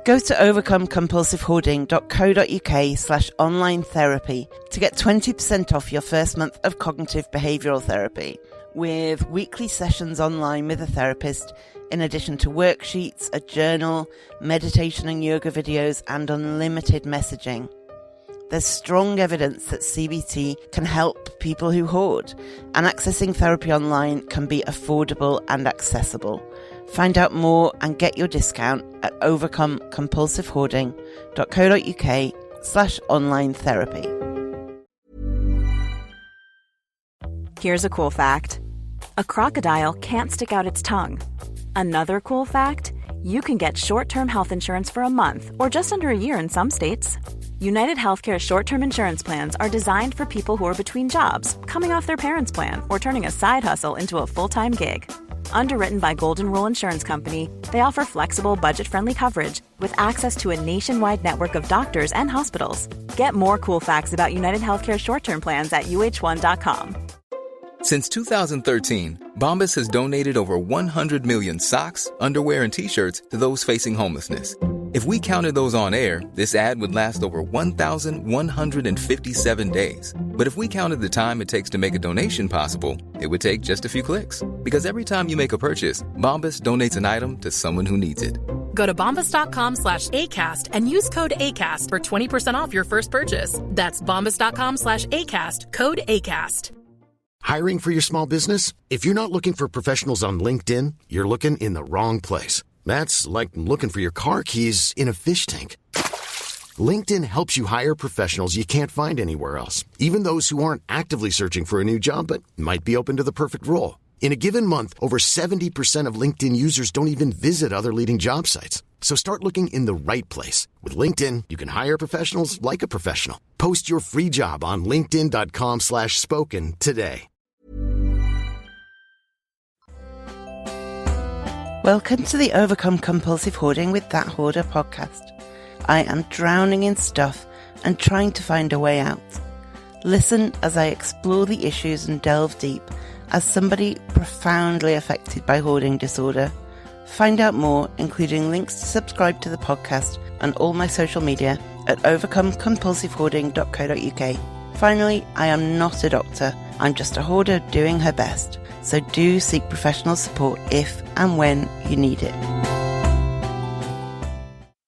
Go to overcomecompulsivehoarding.co.uk/online therapy to get 20% off your first month of cognitive behavioural therapy, with weekly sessions online with a therapist, in addition to worksheets, a journal, meditation and yoga videos, and unlimited messaging. There's strong evidence that CBT can help people who hoard, and accessing therapy online can be affordable and accessible. Find out more and get your discount at overcomecompulsivehoarding.co.uk/online therapy. Here's a cool fact. A crocodile can't stick out its tongue. Another cool fact, you can get short-term health insurance for a month or just under a year in some states. United Healthcare short-term insurance plans are designed for people who are between jobs, coming off their parents' plan, or turning a side hustle into a full-time gig. Underwritten by Golden Rule Insurance Company, they offer flexible, budget-friendly coverage with access to a nationwide network of doctors and hospitals. Get more cool facts about United Healthcare short-term plans at uh1.com. Since 2013, Bombas has donated over 100 million socks, underwear, and T-shirts to those facing homelessness. If we counted those on air, this ad would last over 1,157 days. But if we counted the time it takes to make a donation possible, it would take just a few clicks. Because every time you make a purchase, Bombas donates an item to someone who needs it. Go to bombas.com/ACAST and use code ACAST for 20% off your first purchase. That's bombas.com/ACAST, code ACAST. Hiring for your small business? If you're not looking for professionals on LinkedIn, you're looking in the wrong place. That's like looking for your car keys in a fish tank. LinkedIn helps you hire professionals you can't find anywhere else, even those who aren't actively searching for a new job but might be open to the perfect role. In a given month, over 70% of LinkedIn users don't even visit other leading job sites. So start looking in the right place. With LinkedIn, you can hire professionals like a professional. Post your free job on linkedin.com/spoken today. Welcome to the Overcome Compulsive Hoarding with That Hoarder podcast. I am drowning in stuff and trying to find a way out. Listen as I explore the issues and delve deep as somebody profoundly affected by hoarding disorder. Find out more, including links to subscribe to the podcast and all my social media at overcomecompulsivehoarding.co.uk. Finally, I am not a doctor. I'm just a hoarder doing her best. So do seek professional support if and when you need it.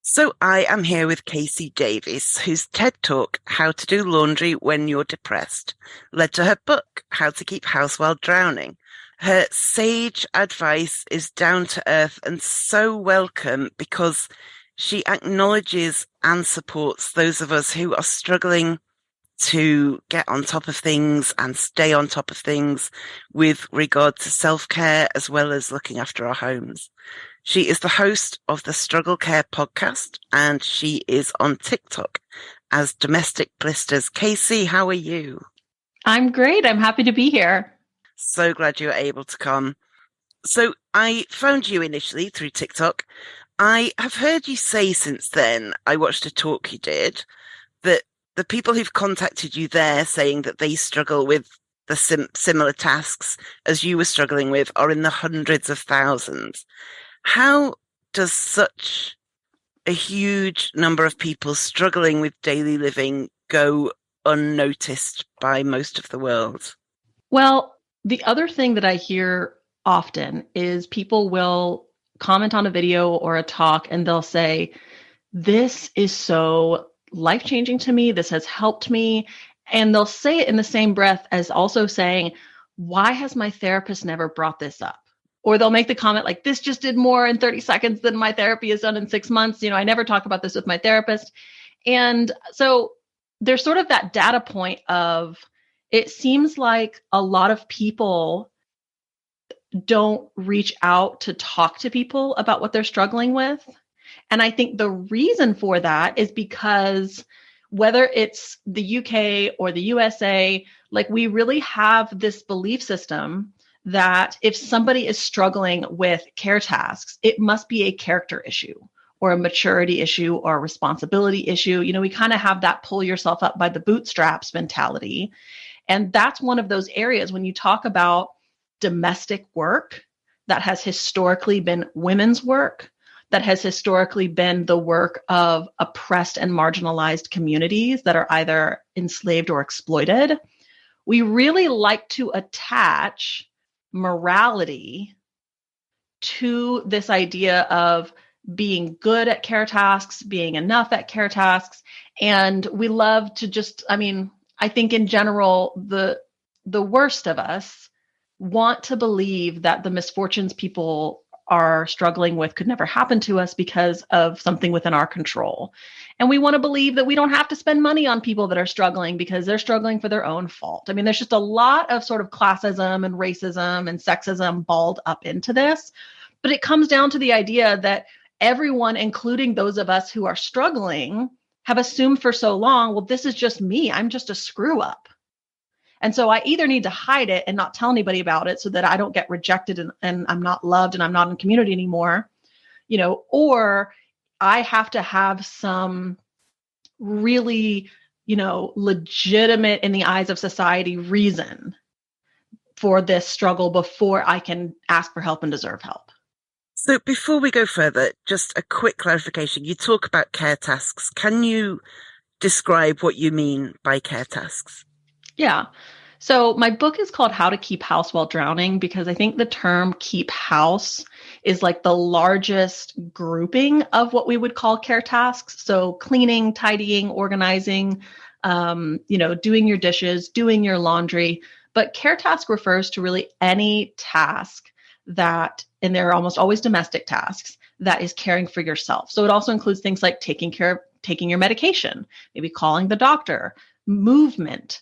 So I am here with Casey Davies, whose TED Talk, How to Do Laundry When You're Depressed, led to her book, How to Keep House While Drowning. Her sage advice is down to earth and so welcome because she acknowledges and supports those of us who are struggling to get on top of things and stay on top of things with regard to self-care as well as looking after our homes. She is the host of the Struggle Care podcast and she is on TikTok as Domestic Blisters. Casey, how are you? I'm great. I'm happy to be here. So glad you were able to come. So I found you initially through TikTok. I have heard you say since then, I watched a talk you did, that the people who've contacted you there saying that they struggle with the similar tasks as you were struggling with are in the hundreds of thousands. How does such a huge number of people struggling with daily living go unnoticed by most of the world? Well, the other thing that I hear often is people will comment on a video or a talk and they'll say, this is so life-changing to me. This has helped me. And they'll say it in the same breath as also saying, why has my therapist never brought this up? Or they'll make the comment like, this just did more in 30 seconds than my therapy has done in 6 months. You know, I never talk about this with my therapist. And so there's sort of that data point of, it seems like a lot of people don't reach out to talk to people about what they're struggling with. And I think the reason for that is because whether it's the UK or the USA, like we really have this belief system that if somebody is struggling with care tasks, it must be a character issue or a maturity issue or a responsibility issue. You know, we kind of have that pull yourself up by the bootstraps mentality. And that's one of those areas when you talk about domestic work that has historically been women's work, that has historically been the work of oppressed and marginalized communities that are either enslaved or exploited. We really like to attach morality to this idea of being good at care tasks, being enough at care tasks. And we love to just, I think in general, the worst of us want to believe that the misfortunes people are struggling with could never happen to us because of something within our control. And we want to believe that we don't have to spend money on people that are struggling because they're struggling for their own fault. There's just a lot of sort of classism and racism and sexism balled up into this. But it comes down to the idea that everyone, including those of us who are struggling, have assumed for so long, well, this is just me. I'm just a screw up. And so I either need to hide it and not tell anybody about it so that I don't get rejected and I'm not loved and I'm not in community anymore, or I have to have some really, legitimate in the eyes of society reason for this struggle before I can ask for help and deserve help. So before we go further, just a quick clarification. You talk about care tasks. Can you describe what you mean by care tasks? Yeah. So my book is called How to Keep House While Drowning because I think the term keep house is like the largest grouping of what we would call care tasks. So cleaning, tidying, organizing, doing your dishes, doing your laundry. But care task refers to really any task that, and they're almost always domestic tasks, that is caring for yourself. So it also includes things like taking your medication, maybe calling the doctor, movement,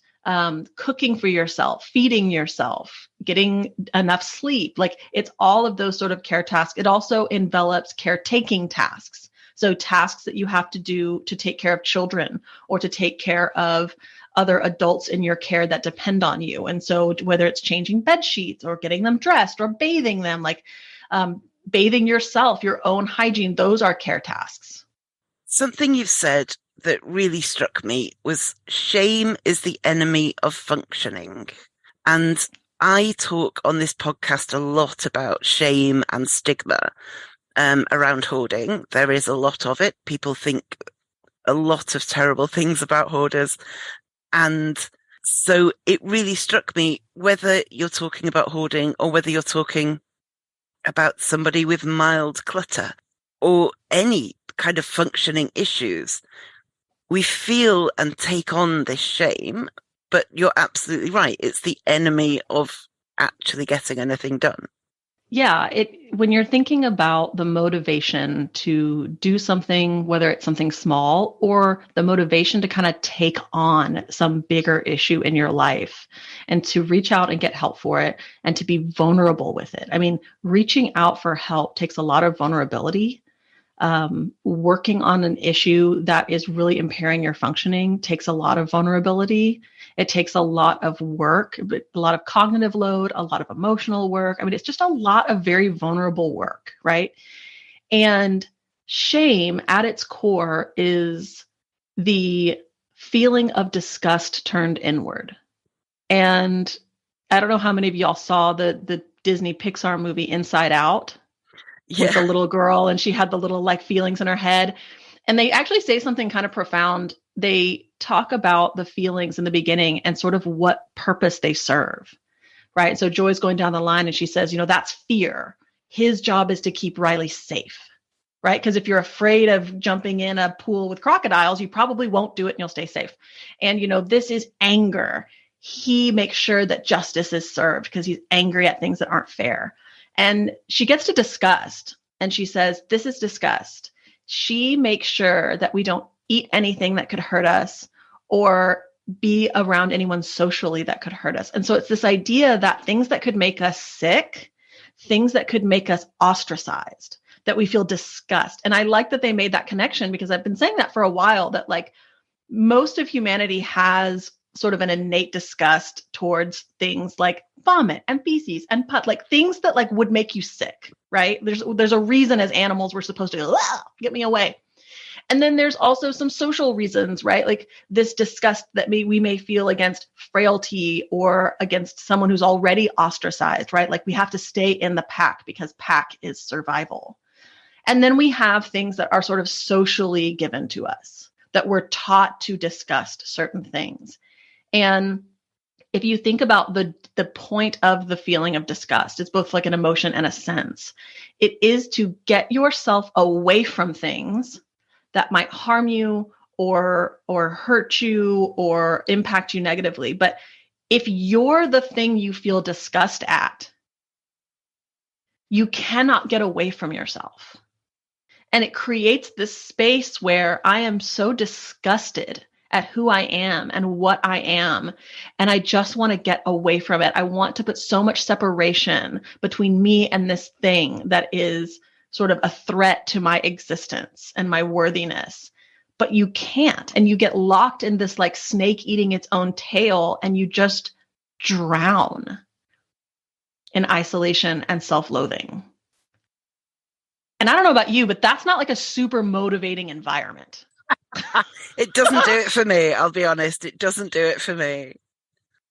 cooking for yourself, feeding yourself, getting enough sleep. Like it's all of those sort of care tasks. It also envelops caretaking tasks. So tasks that you have to do to take care of children or to take care of other adults in your care that depend on you. And so whether it's changing bed sheets or getting them dressed or bathing them, like bathing yourself, your own hygiene, those are care tasks. Something you've said that really struck me was shame is the enemy of functioning. And I talk on this podcast a lot about shame and stigma around hoarding. There is a lot of it. People think a lot of terrible things about hoarders. And so it really struck me, whether you're talking about hoarding or whether you're talking about somebody with mild clutter or any kind of functioning issues, we feel and take on this shame, but you're absolutely right. It's the enemy of actually getting anything done. Yeah, when you're thinking about the motivation to do something, whether it's something small or the motivation to kind of take on some bigger issue in your life and to reach out and get help for it and to be vulnerable with it. Reaching out for help takes a lot of vulnerability. Working on an issue that is really impairing your functioning takes a lot of vulnerability. It takes a lot of work, a lot of cognitive load, a lot of emotional work. It's just a lot of very vulnerable work, right? And shame at its core is the feeling of disgust turned inward. And I don't know how many of y'all saw the Disney Pixar movie Inside Out. With the little girl, and she had the little feelings in her head. And they actually say something kind of profound. They talk about the feelings in the beginning and sort of what purpose they serve, right? So Joy's going down the line and she says, that's fear. His job is to keep Riley safe, right? Because if you're afraid of jumping in a pool with crocodiles, you probably won't do it and you'll stay safe. And, this is anger. He makes sure that justice is served because he's angry at things that aren't fair. And she gets to disgust and she says, this is disgust. She makes sure that we don't eat anything that could hurt us or be around anyone socially that could hurt us. And so it's this idea that things that could make us sick, things that could make us ostracized, that we feel disgust. And I like that they made that connection because I've been saying that for a while, that most of humanity has sort of an innate disgust towards things like vomit and feces and put, things that would make you sick, right? There's a reason as animals we're supposed to go, get me away. And then there's also some social reasons, right? This disgust that we may feel against frailty or against someone who's already ostracized, right? We have to stay in the pack because pack is survival. And then we have things that are sort of socially given to us, that we're taught to disgust certain things. And if you think about the point of the feeling of disgust, it's both like an emotion and a sense. It is to get yourself away from things that might harm you or hurt you or impact you negatively. But if you're the thing you feel disgust at, you cannot get away from yourself. And it creates this space where I am so disgusted at who I am and what I am. And I just want to get away from it. I want to put so much separation between me and this thing that is sort of a threat to my existence and my worthiness. But you can't. And you get locked in this like snake eating its own tail, and you just drown in isolation and self-loathing. And I don't know about you, but that's not like a super motivating environment. It doesn't do it for me. I'll be honest. It doesn't do it for me.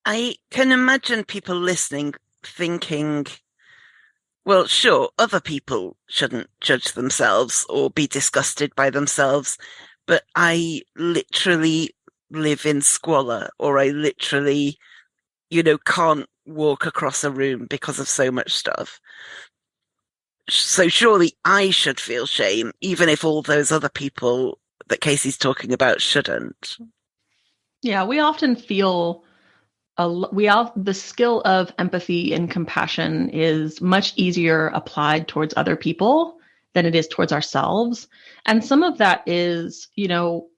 I can imagine people listening thinking, well, sure, other people shouldn't judge themselves or be disgusted by themselves, but I literally live in squalor, or I literally, can't walk across a room because of so much stuff. So surely I should feel shame, even if all those other people that Casey's talking about shouldn't. Yeah, we often feel the skill of empathy and compassion is much easier applied towards other people than it is towards ourselves. And some of that is,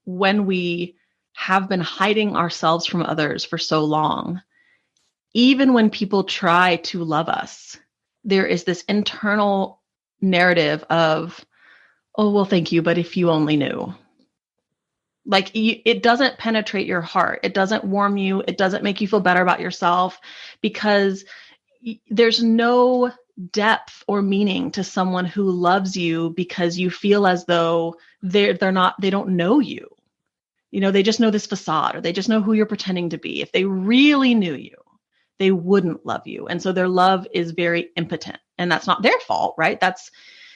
when we have been hiding ourselves from others for so long, even when people try to love us, there is this internal narrative of, oh, well, thank you, but if you only knew. Like, it doesn't penetrate your heart. It doesn't warm you. It doesn't make you feel better about yourself, because there's no depth or meaning to someone who loves you because you feel as though they don't know you. They just know this facade, or they just know who you're pretending to be. If they really knew you, they wouldn't love you. And so their love is very impotent, and that's not their fault, right?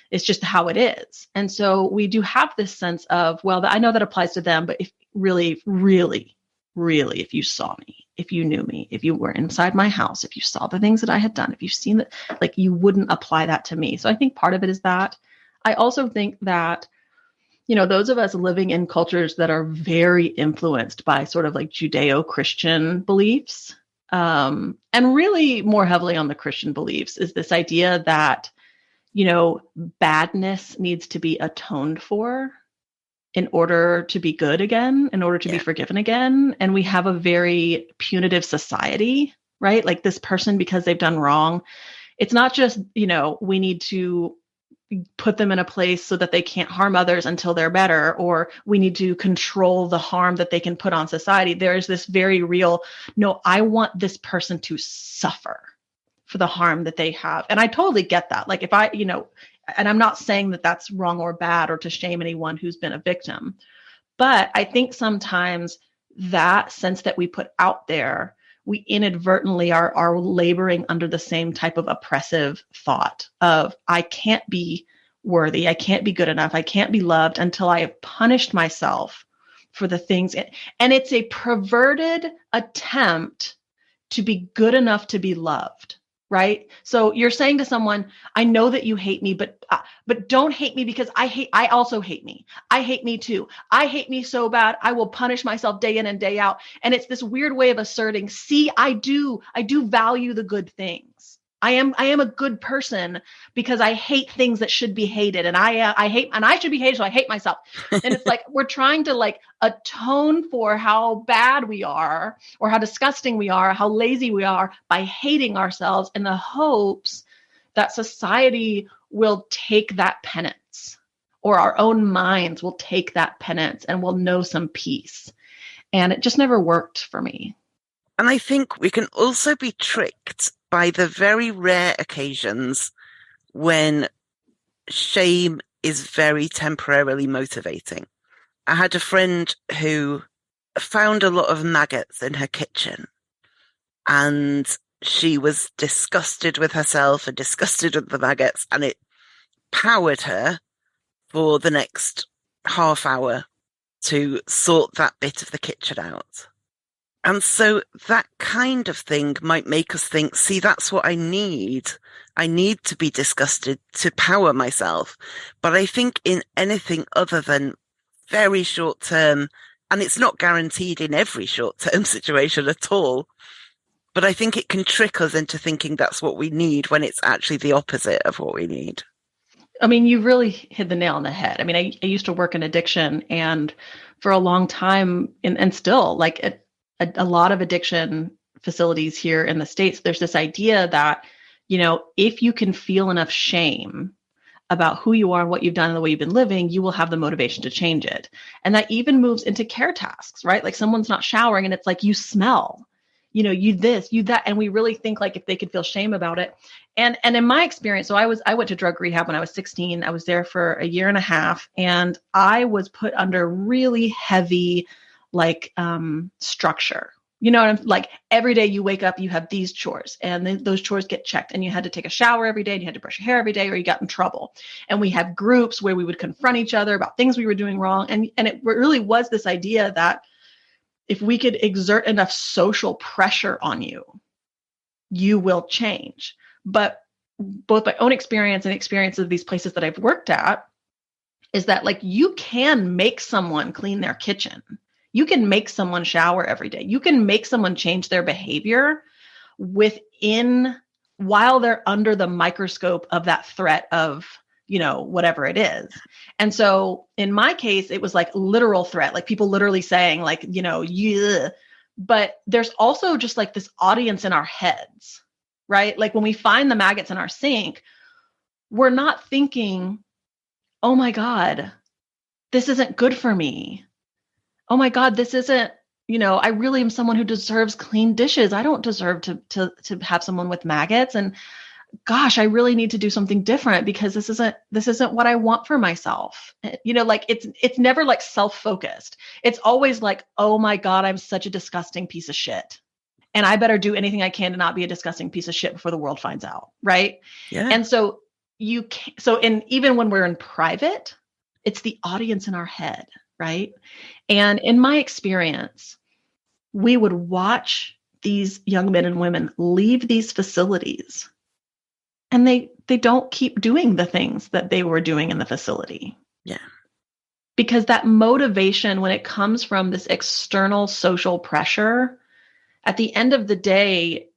It's just how it is. And so we do have this sense of, well, I know that applies to them, but if really, really, really, if you saw me, if you knew me, if you were inside my house, if you saw the things that I had done, if you've seen that, like, you wouldn't apply that to me. So I think part of it is that. I also think that, those of us living in cultures that are very influenced by sort of like Judeo-Christian beliefs, and really more heavily on the Christian beliefs, is this idea that badness needs to be atoned for in order to be good again, in order to be forgiven again. And we have a very punitive society, right? Like, this person, because they've done wrong, it's not just, we need to put them in a place so that they can't harm others until they're better, or we need to control the harm that they can put on society. There is this very real, no, I want this person to suffer for the harm that they have. And I totally get that. Like, if I, and I'm not saying that that's wrong or bad or to shame anyone who's been a victim, but I think sometimes that sense that we put out there, we inadvertently are laboring under the same type of oppressive thought of, I can't be worthy, I can't be good enough, I can't be loved until I have punished myself for the things. And it's a perverted attempt to be good enough to be loved. Right? So you're saying to someone, I know that you hate me, but don't hate me because I also hate me. I hate me too. I hate me so bad, I will punish myself day in and day out. And it's this weird way of asserting, see, I do value the good things. I am a good person because I hate things that should be hated, and I hate, and I should be hated, so I hate myself. And it's like, we're trying to like atone for how bad we are, or how disgusting we are, how lazy we are, by hating ourselves, in the hopes that society will take that penance, or our own minds will take that penance and will know some peace. And it just never worked for me. And I think we can also be tricked by the very rare occasions when shame is very temporarily motivating. I had a friend who found a lot of maggots in her kitchen, and she was disgusted with herself and disgusted with the maggots, and it powered her for the next half hour to sort that bit of the kitchen out. And so that kind of thing might make us think, see, that's what I need. I need to be disgusted to power myself. But I think in anything other than very short term, and it's not guaranteed in every short term situation at all, but I think it can trick us into thinking that's what we need when it's actually the opposite of what we need. I mean, you really hit the nail on the head. I mean, I used to work in addiction, and for a long time, and still, like a lot of addiction facilities here in the States, there's this idea that, if you can feel enough shame about who you are and what you've done and the way you've been living, you will have the motivation to change it. And that even moves into care tasks, right? Like someone's not showering and it's like, you smell, you this, you that. And we really think like if they could feel shame about it. And in my experience, so I went to drug rehab when I was 16. I was there for a year and a half, and I was put under really heavy, structure. Like every day you wake up, you have these chores, and those chores get checked, and you had to take a shower every day, and you had to brush your hair every day, or you got in trouble. And we had groups where we would confront each other about things we were doing wrong. And it really was this idea that if we could exert enough social pressure on you, you will change. But both my own experience and experience of these places that I've worked at is that like you can make someone clean their kitchen. You can make someone shower every day. You can make someone change their behavior while they're under the microscope of that threat of, whatever it is. And so in my case, it was like literal threat, like people literally saying like, yeah. But there's also just like this audience in our heads, right? Like when we find the maggots in our sink, we're not thinking, oh my God, this isn't good for me. Oh my God, this isn't, I really am someone who deserves clean dishes. I don't deserve to have someone with maggots. And gosh, I really need to do something different because this isn't what I want for myself. Like it's never like self-focused. It's always like, oh my God, I'm such a disgusting piece of shit. And I better do anything I can to not be a disgusting piece of shit before the world finds out. Right. Yeah. And so even when we're in private, it's the audience in our head. Right. And in my experience, we would watch these young men and women leave these facilities, and they don't keep doing the things that they were doing in the facility. Yeah. Because that motivation, when it comes from this external social pressure, at the end of the day,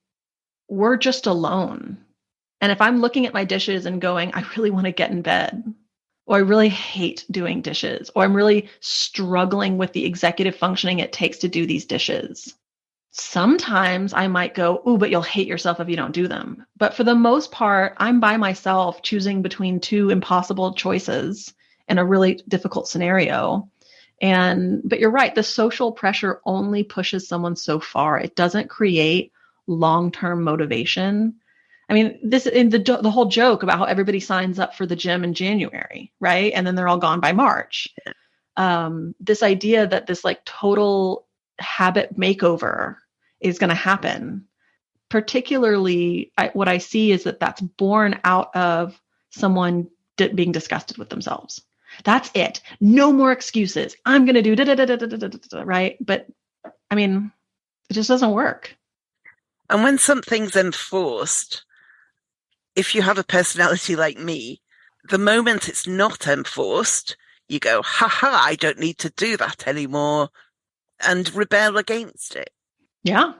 we're just alone. And if I'm looking at my dishes and going, I really want to get in bed, or I really hate doing dishes, or I'm really struggling with the executive functioning it takes to do these dishes. Sometimes I might go, oh, but you'll hate yourself if you don't do them. But for the most part, I'm by myself choosing between two impossible choices in a really difficult scenario. But you're right, the social pressure only pushes someone so far. It doesn't create long-term motivation. I mean, this in the whole joke about how everybody signs up for the gym in January, right? And then they're all gone by March. This idea that this like total habit makeover is going to happen, particularly what I see is that that's born out of someone being disgusted with themselves. That's it. No more excuses. I'm going to do right? But I mean, it just doesn't work. And when something's enforced, if you have a personality like me, the moment it's not enforced, you go, ha, I don't need to do that anymore, and rebel against it. Yeah.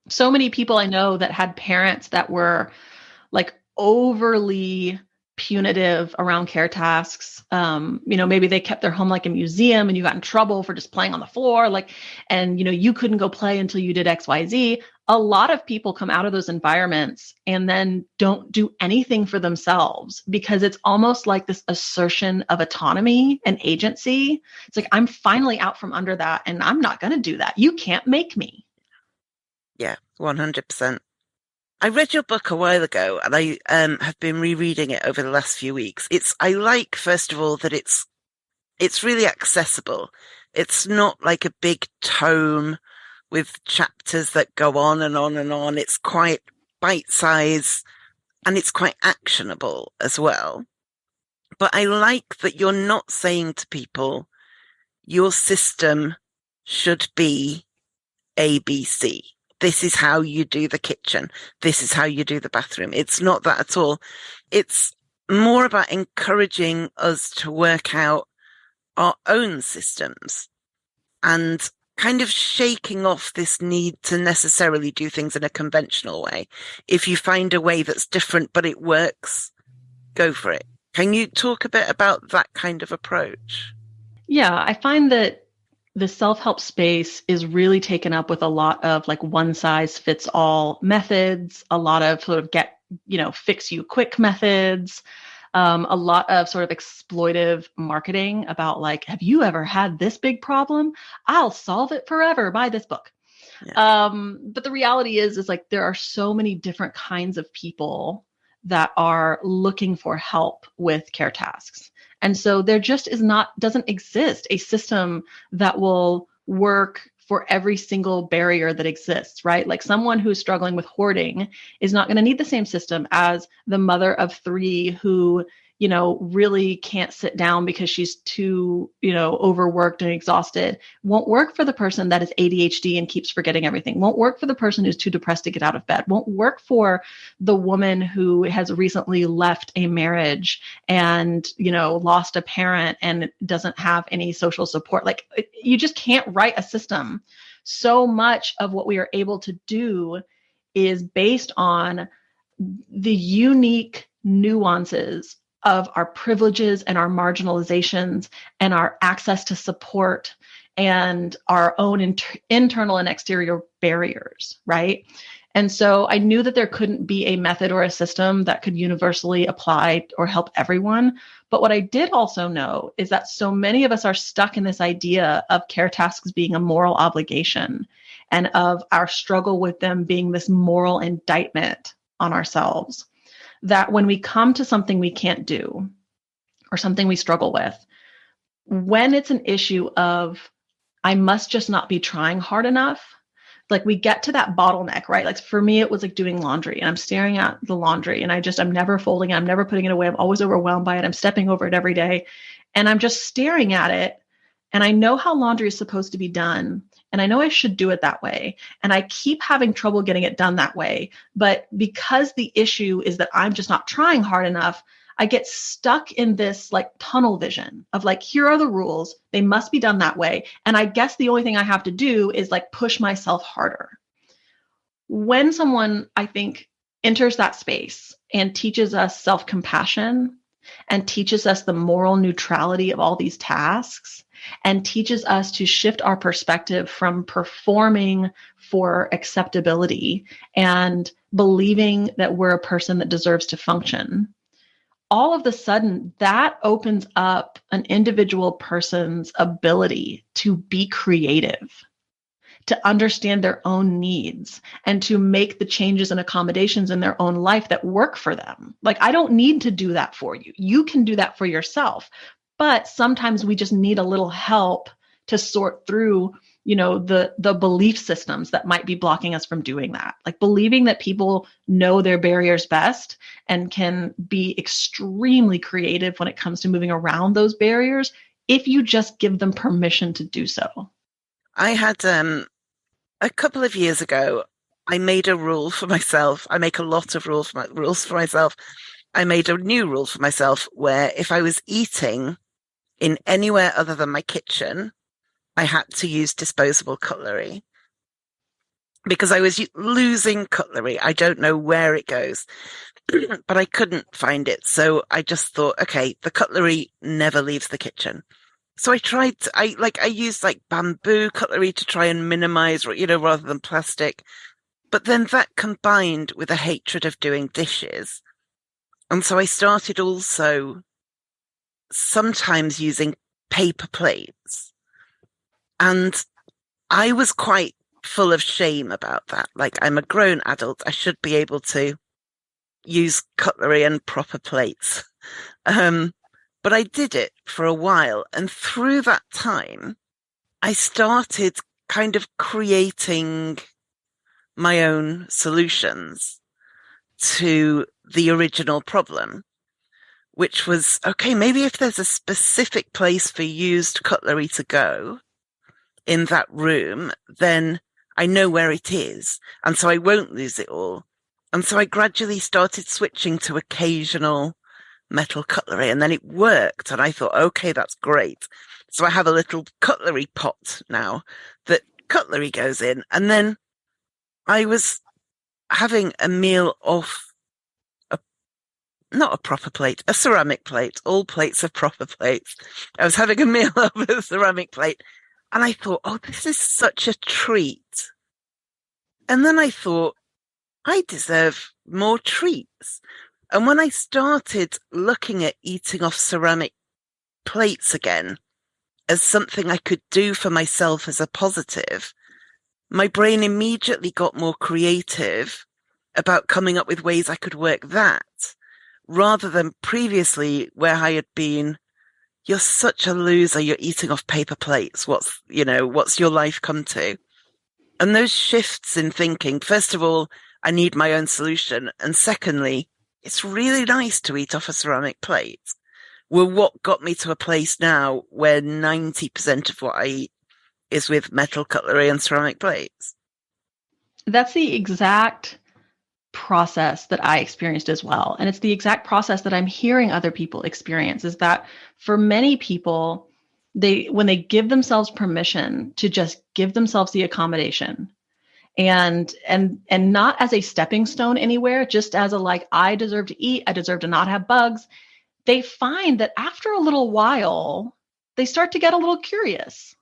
So many people I know that had parents that were like overly punitive around care tasks. Maybe they kept their home like a museum and you got in trouble for just playing on the floor, and you couldn't go play until you did X, Y, Z. A lot of people come out of those environments and then don't do anything for themselves because it's almost like this assertion of autonomy and agency. It's like, I'm finally out from under that and I'm not going to do that. You can't make me. Yeah, 100%. I read your book a while ago and I have been rereading it over the last few weeks. I like, first of all, that it's really accessible. It's not like a big tome with chapters that go on and on and on. It's quite bite-sized and it's quite actionable as well. But I like that you're not saying to people, your system should be ABC. This is how you do the kitchen. This is how you do the bathroom. It's not that at all. It's more about encouraging us to work out our own systems and kind of shaking off this need to necessarily do things in a conventional way. If you find a way that's different, but it works, go for it. Can you talk a bit about that kind of approach? Yeah, I find that the self-help space is really taken up with a lot of like one size fits all methods, a lot of sort of fix you quick methods, a lot of sort of exploitive marketing about like, have you ever had this big problem? I'll solve it forever. Buy this book. Yeah. But the reality is like there are so many different kinds of people that are looking for help with care tasks. And so there just doesn't exist a system that will work for every single barrier that exists, right? Like someone who's struggling with hoarding is not going to need the same system as the mother of 3 who, really can't sit down because she's too, overworked and exhausted. Won't work for the person that is ADHD and keeps forgetting everything. Won't work for the person who's too depressed to get out of bed. Won't work for the woman who has recently left a marriage and, lost a parent and doesn't have any social support. Like you just can't write a system. So much of what we are able to do is based on the unique nuances of our privileges and our marginalizations and our access to support and our own internal and exterior barriers, right? And so I knew that there couldn't be a method or a system that could universally apply or help everyone. But what I did also know is that so many of us are stuck in this idea of care tasks being a moral obligation and of our struggle with them being this moral indictment on ourselves. That when we come to something we can't do or something we struggle with, when it's an issue of, I must just not be trying hard enough, like we get to that bottleneck, right? Like for me, it was like doing laundry and I'm staring at the laundry and I'm never folding it. I'm never putting it away. I'm always overwhelmed by it. I'm stepping over it every day and I'm just staring at it. And I know how laundry is supposed to be done. And I know I should do it that way. And I keep having trouble getting it done that way. But because the issue is that I'm just not trying hard enough, I get stuck in this like tunnel vision of like, here are the rules. They must be done that way. And I guess the only thing I have to do is like push myself harder. When someone, I think, enters that space and teaches us self-compassion and teaches us the moral neutrality of all these tasks, and teaches us to shift our perspective from performing for acceptability and believing that we're a person that deserves to function, all of a sudden that opens up an individual person's ability to be creative, to understand their own needs, and to make the changes and accommodations in their own life that work for them. Like, I don't need to do that for you. You can do that for yourself. But sometimes we just need a little help to sort through, the belief systems that might be blocking us from doing that. Like believing that people know their barriers best and can be extremely creative when it comes to moving around those barriers if you just give them permission to do so. I had a couple of years ago, I made a rule for myself. I make a lot of rules for myself. I made a new rule for myself where if I was eating in anywhere other than my kitchen, I had to use disposable cutlery because I was losing cutlery. I don't know where it goes, but I couldn't find it. So I just thought, okay, the cutlery never leaves the kitchen. So I used like bamboo cutlery to try and minimize, rather than plastic. But then that combined with a hatred of doing dishes. And so I started also sometimes using paper plates. And I was quite full of shame about that. Like, I'm a grown adult. I should be able to use cutlery and proper plates. But I did it for a while. And through that time, I started kind of creating my own solutions to the original problem, which was, okay, maybe if there's a specific place for used cutlery to go in that room, then I know where it is. And so I won't lose it all. And so I gradually started switching to occasional metal cutlery, and then it worked. And I thought, okay, that's great. So I have a little cutlery pot now that cutlery goes in. And then I was having a meal off not a proper plate, a ceramic plate. All plates are proper plates. I was having a meal off a ceramic plate, and I thought, oh, this is such a treat. And then I thought, I deserve more treats. And when I started looking at eating off ceramic plates again as something I could do for myself as a positive, my brain immediately got more creative about coming up with ways I could work that, rather than previously where I had been, you're such a loser, you're eating off paper plates. What's your life come to? And those shifts in thinking, first of all, I need my own solution. And secondly, it's really nice to eat off a ceramic plate, were what got me to a place now where 90% of what I eat is with metal cutlery and ceramic plates. That's the exact process that I experienced as well. And it's the exact process that I'm hearing other people experience, is that for many people, when they give themselves permission to just give themselves the accommodation and not as a stepping stone anywhere, just as a like, I deserve to eat, I deserve to not have bugs, they find that after a little while, they start to get a little curious.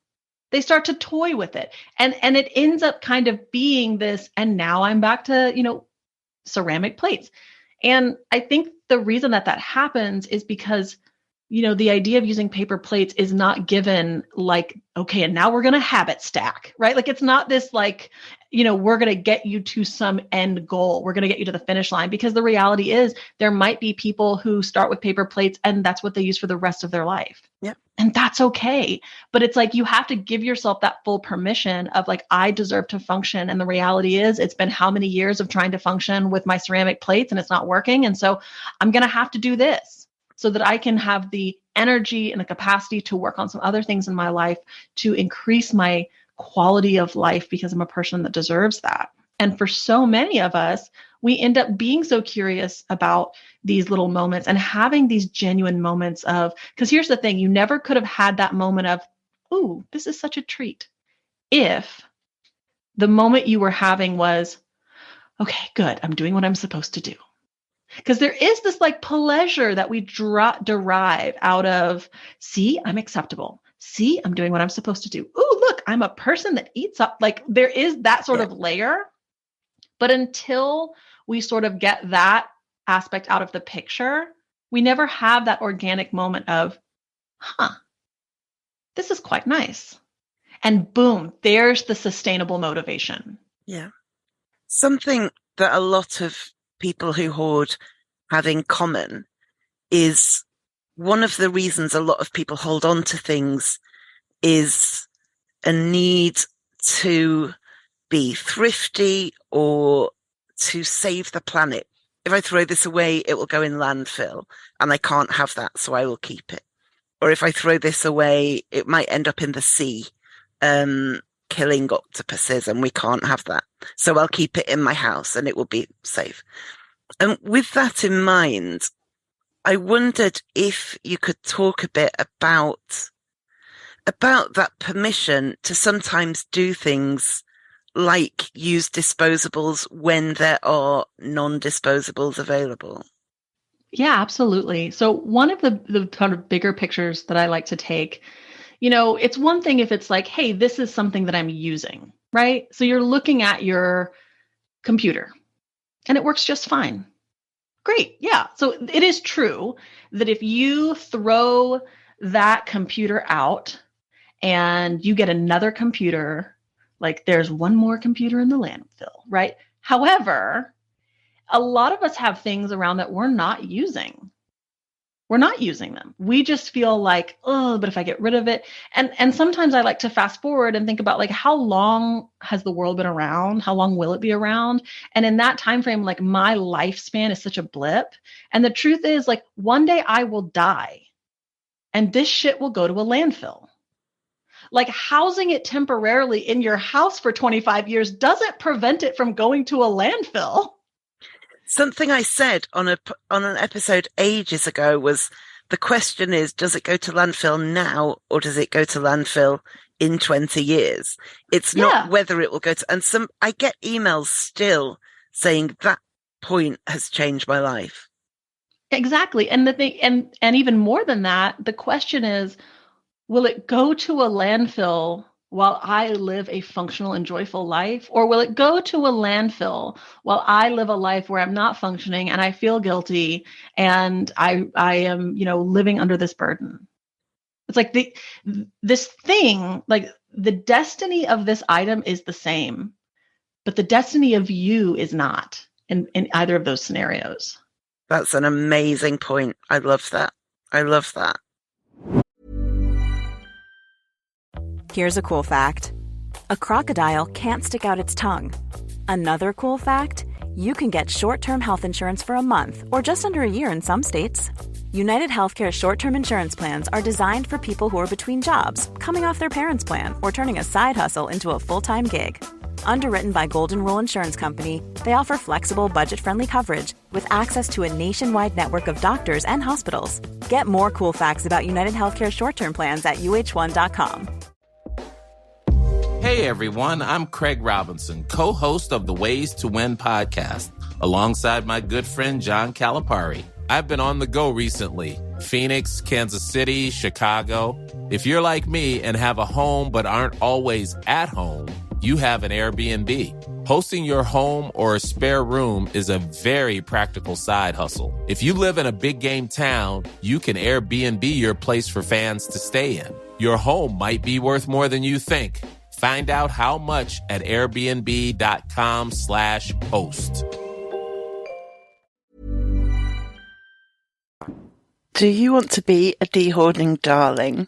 They start to toy with it. And it ends up kind of being this, and now I'm back to, ceramic plates. And I think the reason that happens is because, the idea of using paper plates is not given like, okay, and now we're going to habit stack, right? Like, it's not this like, we're going to get you to some end goal. We're going to get you to the finish line, because the reality is there might be people who start with paper plates and that's what they use for the rest of their life. Yeah. And that's okay. But it's like, you have to give yourself that full permission of like, I deserve to function. And the reality is it's been how many years of trying to function with my ceramic plates and it's not working. And so I'm going to have to do this so that I can have the energy and the capacity to work on some other things in my life to increase my quality of life, because I'm a person that deserves that. And for so many of us, we end up being so curious about these little moments and having these genuine moments of, because here's the thing, you never could have had that moment of, ooh, this is such a treat, if the moment you were having was, okay, good, I'm doing what I'm supposed to do. Because there is this like pleasure that we derive out of, see, I'm acceptable. See, I'm doing what I'm supposed to do. Ooh, look, I'm a person that eats up. Like, there is that sort of layer. But until we sort of get that aspect out of the picture, we never have that organic moment of, this is quite nice. And boom, there's the sustainable motivation. Yeah. Something that a lot of people who hoard have in common is, one of the reasons a lot of people hold on to things is a need to be thrifty or to save the planet. If I throw this away, it will go in landfill and I can't have that, so I will keep it. Or if I throw this away, it might end up in the sea, killing octopuses, and we can't have that. So I'll keep it in my house and it will be safe. And with that in mind, I wondered if you could talk a bit about that permission to sometimes do things like use disposables when there are non-disposables available. Yeah, absolutely. So one of the kind of bigger pictures that I like to take, it's one thing if it's like, hey, this is something that I'm using, right? So you're looking at your computer and it works just fine. Great. Yeah. So it is true that if you throw that computer out and you get another computer, like there's one more computer in the landfill, right? However, a lot of us have things around that we're not using. We're not using them. We just feel like, oh, but if I get rid of it. And sometimes I like to fast forward and think about like, how long has the world been around? How long will it be around? And in that time frame, like my lifespan is such a blip. And the truth is, like, one day I will die and this shit will go to a landfill. Like, housing it temporarily in your house for 25 years doesn't prevent it from going to a landfill. Something I said on an episode ages ago was, the question is, does it go to landfill now or does it go to landfill in 20 years? It's not whether it will go to, and I get emails still saying that point has changed my life. Exactly. And the thing, and even more than that, the question is, will it go to a landfill while I live a functional and joyful life? Or will it go to a landfill while I live a life where I'm not functioning and I feel guilty and I am, living under this burden? It's like this thing, like the destiny of this item is the same, but the destiny of you is not in either of those scenarios. That's an amazing point. I love that. I love that. Here's a cool fact. A crocodile can't stick out its tongue. Another cool fact, you can get short-term health insurance for a month or just under a year in some states. United Healthcare short-term insurance plans are designed for people who are between jobs, coming off their parents' plan, or turning a side hustle into a full-time gig. Underwritten by Golden Rule Insurance Company, they offer flexible, budget-friendly coverage with access to a nationwide network of doctors and hospitals. Get more cool facts about United Healthcare short-term plans at uh1.com. Hey everyone, I'm Craig Robinson, co-host of the Ways to Win podcast, alongside my good friend John Calipari. I've been on the go recently. Phoenix, Kansas City, Chicago. If you're like me and have a home but aren't always at home, you have an Airbnb. Hosting your home or a spare room is a very practical side hustle. If you live in a big game town, you can Airbnb your place for fans to stay in. Your home might be worth more than you think. Find out how much at airbnb.com/host. Do you want to be a dehoarding darling?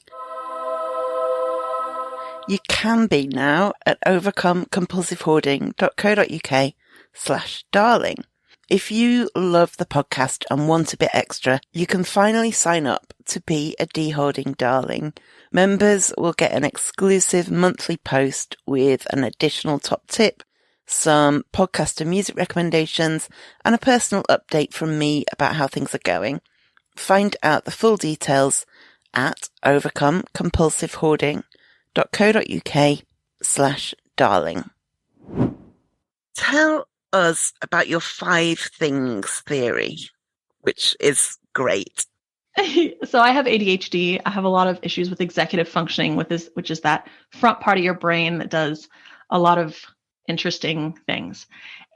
You can be now at overcomecompulsivehoarding.co.uk/darling. If you love the podcast and want a bit extra, you can finally sign up to be a dehoarding darling. Members will get an exclusive monthly post with an additional top tip, some podcast and music recommendations, and a personal update from me about how things are going. Find out the full details at overcomecompulsivehoarding.co.uk/darling. Tell us about your 5 things theory, which is great. So I have ADHD. I have a lot of issues with executive functioning, which is that front part of your brain that does a lot of interesting things.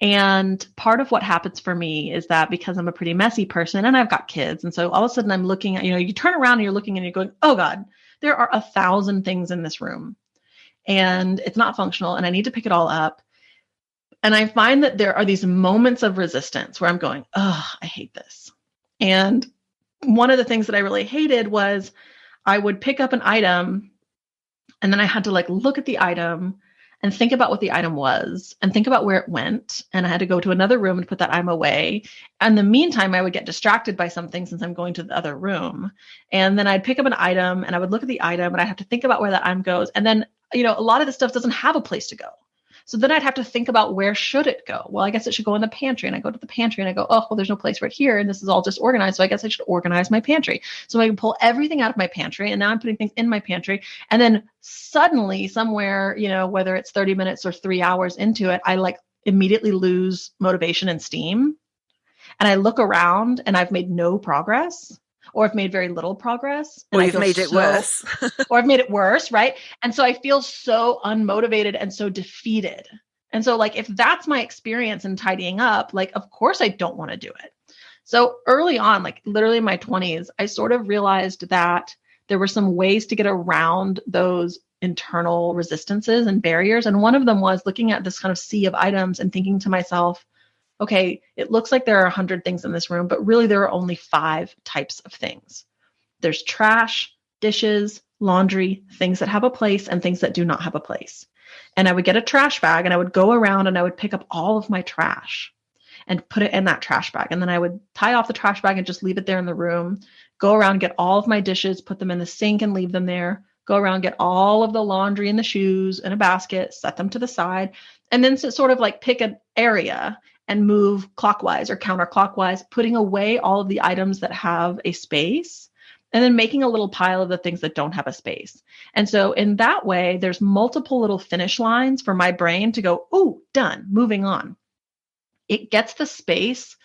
And part of what happens for me is that because I'm a pretty messy person and I've got kids, and so all of a sudden I'm looking at, you turn around and you're looking and you're going, oh God, there are 1,000 things in this room and it's not functional and I need to pick it all up. And I find that there are these moments of resistance where I'm going, oh, I hate this. And one of the things that I really hated was I would pick up an item and then I had to look at the item and think about what the item was and think about where it went. And I had to go to another room and put that item away. And in the meantime, I would get distracted by something since I'm going to the other room. And then I'd pick up an item and I would look at the item and I'd have to think about where that item goes. And then, a lot of the stuff doesn't have a place to go. So then I'd have to think about where should it go? Well, I guess it should go in the pantry. And I go to the pantry and I go, oh, well, there's no place for it here. And this is all disorganized. So I guess I should organize my pantry. So I can pull everything out of my pantry. And now I'm putting things in my pantry. And then suddenly somewhere, whether it's 30 minutes or 3 hours into it, I immediately lose motivation and steam. And I look around and I've made no progress. Or I've made very little progress. Or you've made it worse. Or I've made it worse, right? And so I feel so unmotivated and so defeated. And so if that's my experience in tidying up, of course I don't want to do it. So early on, literally in my 20s, I sort of realized that there were some ways to get around those internal resistances and barriers. And one of them was looking at this kind of sea of items and thinking to myself, okay, it looks like there are 100 things in this room, but really there are only 5 types of things. There's trash, dishes, laundry, things that have a place, and things that do not have a place. And I would get a trash bag and I would go around and I would pick up all of my trash and put it in that trash bag. And then I would tie off the trash bag and just leave it there in the room, go around, get all of my dishes, put them in the sink and leave them there, go around, get all of the laundry and the shoes in a basket, set them to the side, and then sort of like pick an area and move clockwise or counterclockwise, putting away all of the items that have a space, and then making a little pile of the things that don't have a space. And so in that way, there's multiple little finish lines for my brain to go, oh, done, moving on. It gets the space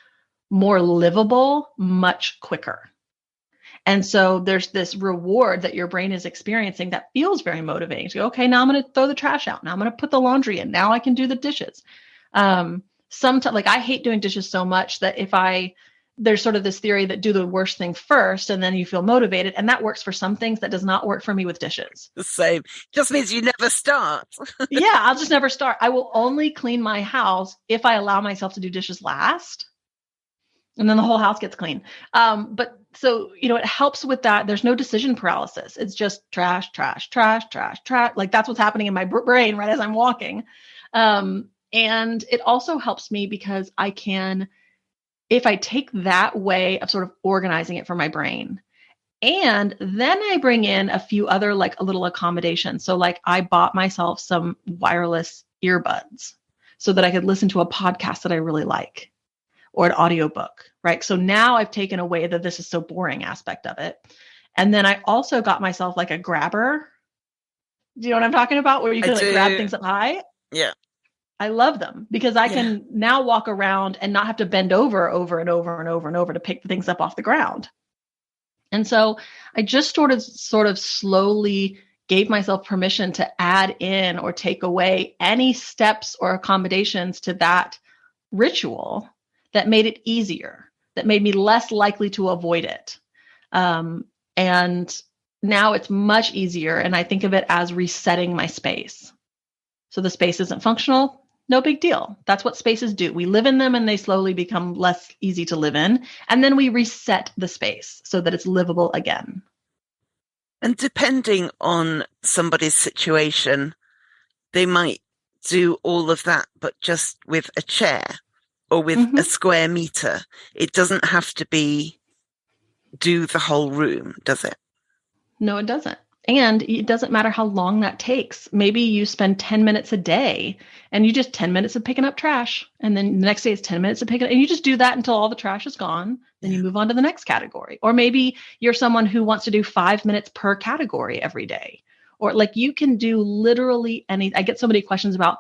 more livable much quicker. And so there's this reward that your brain is experiencing that feels very motivating. So, okay, now I'm going to throw the trash out. Now I'm going to put the laundry in. Now I can do the dishes. Sometimes, like, I hate doing dishes so much that there's sort of this theory that do the worst thing first and then you feel motivated. And that works for some things. That does not work for me with dishes. The same. Just means you never start. Yeah, I'll just never start. I will only clean my house if I allow myself to do dishes last. And then the whole house gets clean. But so, it helps with that. There's no decision paralysis. It's just trash, trash, trash, trash, trash. Like, that's what's happening in my brain right as I'm walking. And it also helps me because I can, if I take that way of sort of organizing it for my brain, and then I bring in a few other, like, a little accommodations. So, like, I bought myself some wireless earbuds so that I could listen to a podcast that I really like, or an audiobook, right? So now I've taken away the this is so boring aspect of it. And then I also got myself like a grabber. Do you know what I'm talking about? Where you can like grab things up high? Yeah. I love them because I can now walk around and not have to bend over and over to pick the things up off the ground. And so I just sort of slowly gave myself permission to add in or take away any steps or accommodations to that ritual that made it easier, that made me less likely to avoid it. And now it's much easier. And I think of it as resetting my space. So the space isn't functional, no big deal. That's what spaces do. We live in them and they slowly become less easy to live in. And then we reset the space so that it's livable again. And depending on somebody's situation, they might do all of that, but just with a chair or with a square meter. It doesn't have to do the whole room, does it? No, it doesn't. And it doesn't matter how long that takes. Maybe you spend 10 minutes a day and you just 10 minutes of picking up trash. And then the next day it's 10 minutes of picking up, and you just do that until all the trash is gone. Then you move on to the next category. Or maybe you're someone who wants to do 5 minutes per category every day. Or like you can do literally any. I get so many questions about,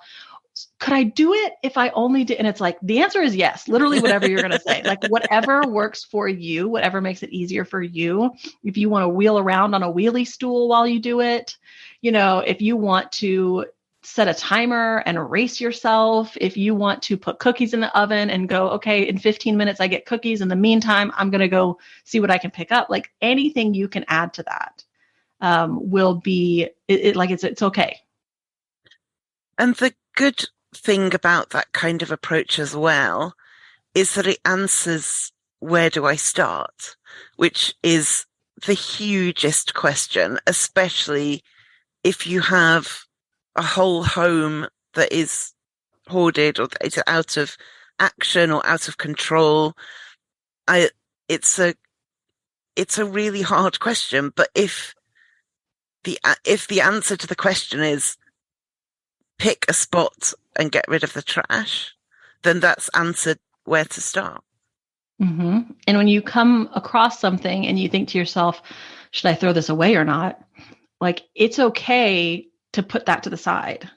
could I do it if I only did? And it's like, the answer is yes, literally whatever you're going to say, like whatever works for you, whatever makes it easier for you. If you want to wheel around on a wheelie stool while you do it, if you want to set a timer and race yourself, if you want to put cookies in the oven and go, okay, in 15 minutes, I get cookies. In the meantime, I'm going to go see what I can pick up. Like anything you can add to that will be it's okay. And the good thing about that kind of approach as well is that it answers, where do I start? Which is the hugest question, especially if you have a whole home that is hoarded or that is out of action or out of control. It's a really hard question, but if the answer to the question is pick a spot and get rid of the trash, then that's answered where to start. Mm-hmm. And when you come across something and you think to yourself, should I throw this away or not? Like, it's okay to put that to the side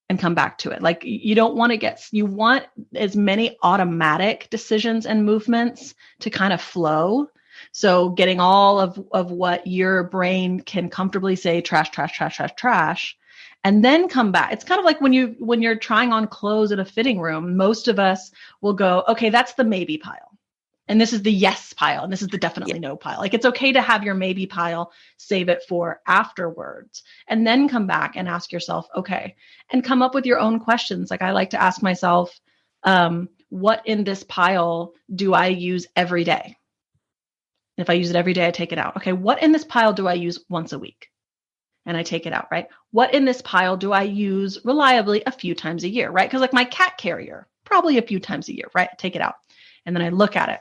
and come back to it. Like, you don't want to you want as many automatic decisions and movements to kind of flow. So getting all of what your brain can comfortably say, trash, trash, trash, trash, trash, and then come back. It's kind of like when you're trying on clothes at a fitting room, most of us will go, okay, that's the maybe pile. And this is the yes pile. And this is the definitely no pile. Like, it's okay to have your maybe pile, save it for afterwards, and then come back and ask yourself, okay, and come up with your own questions. Like, I like to ask myself, what in this pile do I use every day? If I use it every day, I take it out. Okay, what in this pile do I use once a week? And I take it out, right? What in this pile do I use reliably a few times a year, right? Because like my cat carrier, probably a few times a year, right? I take it out. And then I look at it.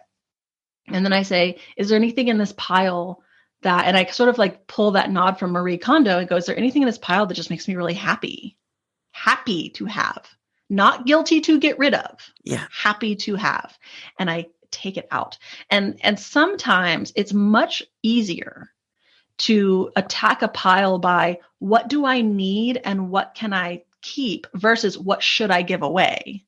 And then I say, is there anything in this pile that, and I sort of like pull that nod from Marie Kondo and go, is there anything in this pile that just makes me really happy? Happy to have, not guilty to get rid of. Yeah. Happy to have. And I take it out. And sometimes it's much easier to attack a pile by what do I need and what can I keep versus what should I give away?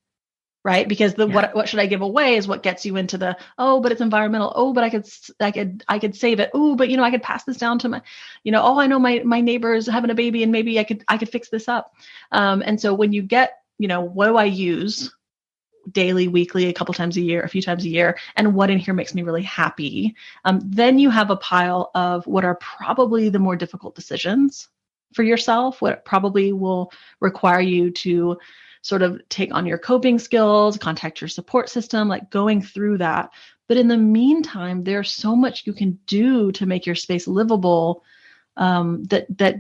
Right? Because what should I give away is what gets you into the, oh, but it's environmental. Oh, but I could save it. Oh, but I could pass this down to my, oh, I know my neighbor is having a baby and maybe I could fix this up. And so when you get, what do I use daily, weekly, a couple times a year, a few times a year, and what in here makes me really happy, then you have a pile of what are probably the more difficult decisions for yourself, what probably will require you to sort of take on your coping skills, contact your support system, like going through that. But in the meantime, there's so much you can do to make your space livable that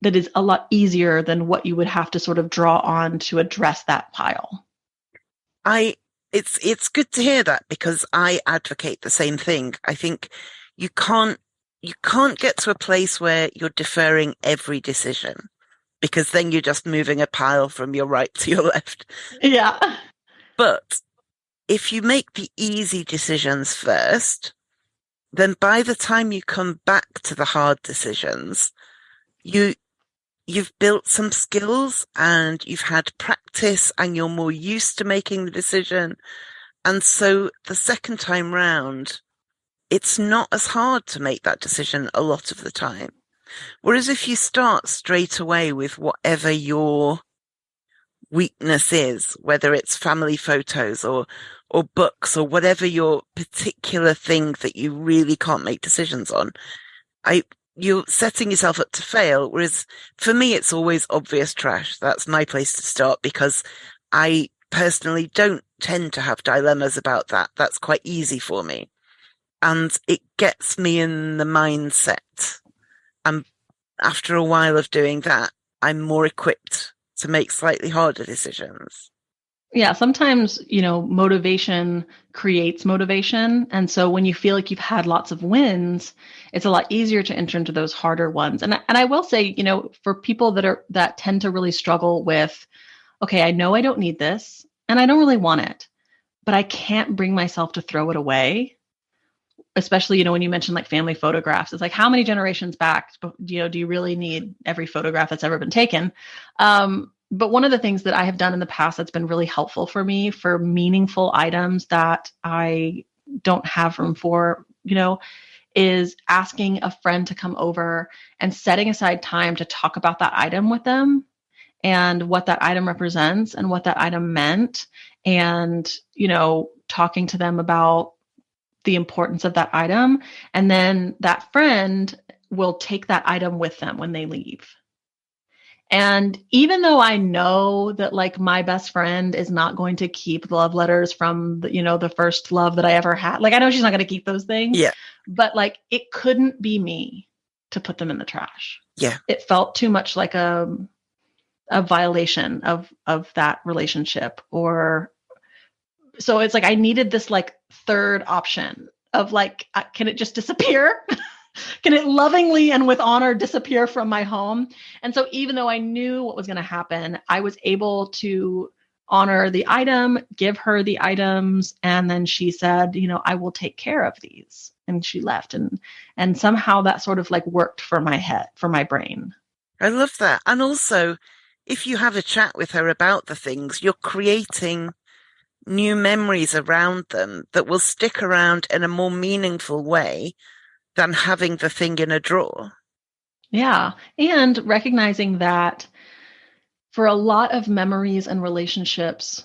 is a lot easier than what you would have to sort of draw on to address that pile. It's good to hear that because I advocate the same thing. I think you can't get to a place where you're deferring every decision because then you're just moving a pile from your right to your left. Yeah. But if you make the easy decisions first, then by the time you come back to the hard decisions, you've built some skills and you've had practice and you're more used to making the decision. And so the second time round, it's not as hard to make that decision a lot of the time. Whereas if you start straight away with whatever your weakness is, whether it's family photos or books or whatever your particular thing that you really can't make decisions on, you're setting yourself up to fail. Whereas for me, it's always obvious trash. That's my place to start because I personally don't tend to have dilemmas about that. That's quite easy for me. And it gets me in the mindset. And after a while of doing that, I'm more equipped to make slightly harder decisions. Yeah, sometimes, motivation creates motivation. And so when you feel like you've had lots of wins, it's a lot easier to enter into those harder ones. And I will say, for people that tend to really struggle with, okay, I know I don't need this and I don't really want it, but I can't bring myself to throw it away. Especially, when you mentioned like family photographs, it's like how many generations back, do you really need every photograph that's ever been taken? But one of the things that I have done in the past that's been really helpful for me for meaningful items that I don't have room for, is asking a friend to come over and setting aside time to talk about that item with them and what that item represents and what that item meant. And, talking to them about the importance of that item. And then that friend will take that item with them when they leave. And even though I know that like my best friend is not going to keep love letters from the first love that I ever had, like I know she's not going to keep those things, yeah. But like it couldn't be me to put them in the trash. Yeah, it felt too much like a violation of that relationship, or so it's like I needed this like third option of like, can it just disappear? Can it lovingly and with honor disappear from my home? And so even though I knew what was going to happen, I was able to honor the item, give her the items. And then she said, I will take care of these. And she left. And somehow that sort of like worked for my head, for my brain. I love that. And also, if you have a chat with her about the things, you're creating new memories around them that will stick around in a more meaningful way than having the thing in a drawer. Yeah. And recognizing that for a lot of memories and relationships,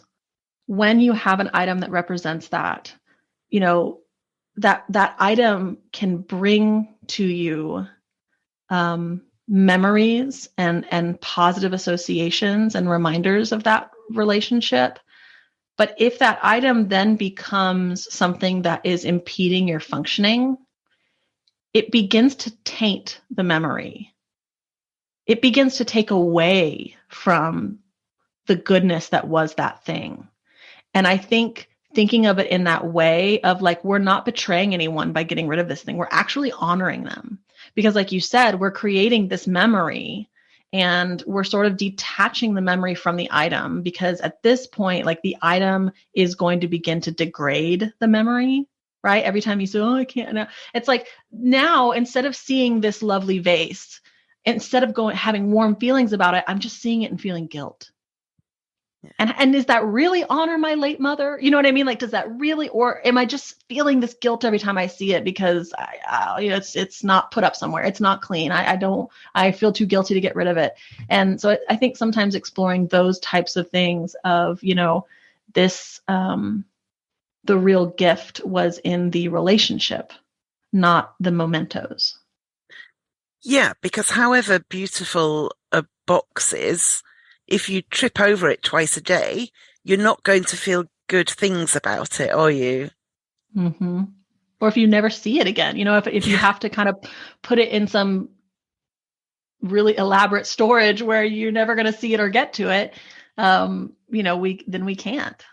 when you have an item that represents that, that item can bring to you memories and positive associations and reminders of that relationship But if that item then becomes something that is impeding your functioning, it begins to taint the memory. It begins to take away from the goodness that was that thing. And I think thinking of it in that way of like, we're not betraying anyone by getting rid of this thing. We're actually honoring them. Because like you said, we're creating this memory and we're sort of detaching the memory from the item, because at this point, like the item is going to begin to degrade the memory, right? Every time you say, oh, I can't now. It's like now, instead of seeing this lovely vase, instead of having warm feelings about it, I'm just seeing it and feeling guilt. And is that really honor my late mother? You know what I mean? Like, does that really, or am I just feeling this guilt every time I see it because it's not put up somewhere. It's not clean. I feel too guilty to get rid of it. And so I think sometimes exploring those types of things of, this, the real gift was in the relationship, not the mementos. Yeah, because however beautiful a box is, if you trip over it twice a day, you're not going to feel good things about it, are you? Mm-hmm. Or if you never see it again, if you have to kind of put it in some really elaborate storage where you're never going to see it or get to it, we can't.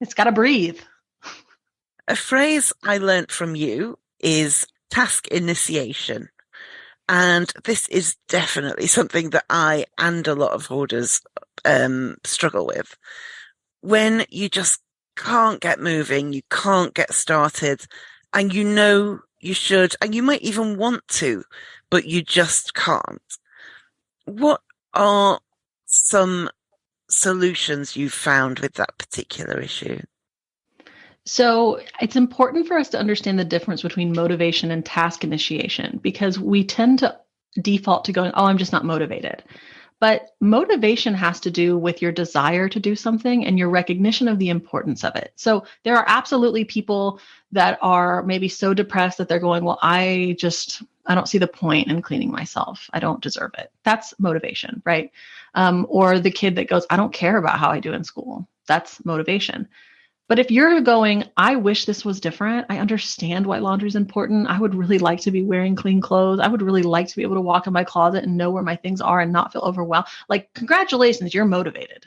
It's got to breathe. A phrase I learnt from you is task initiation. And this is definitely something that I and a lot of hoarders struggle with. When you just can't get moving, you can't get started, and you should, and you might even want to, but you just can't. What are some solutions you've found with that particular issue? So it's important for us to understand the difference between motivation and task initiation, because we tend to default to going, oh, I'm just not motivated. But motivation has to do with your desire to do something and your recognition of the importance of it. So there are absolutely people that are maybe so depressed that they're going, well, I don't see the point in cleaning myself. I don't deserve it. That's motivation, right? Or the kid that goes, I don't care about how I do in school. That's motivation. But if you're going, I wish this was different. I understand why laundry is important. I would really like to be wearing clean clothes. I would really like to be able to walk in my closet and know where my things are and not feel overwhelmed. Like, congratulations, you're motivated.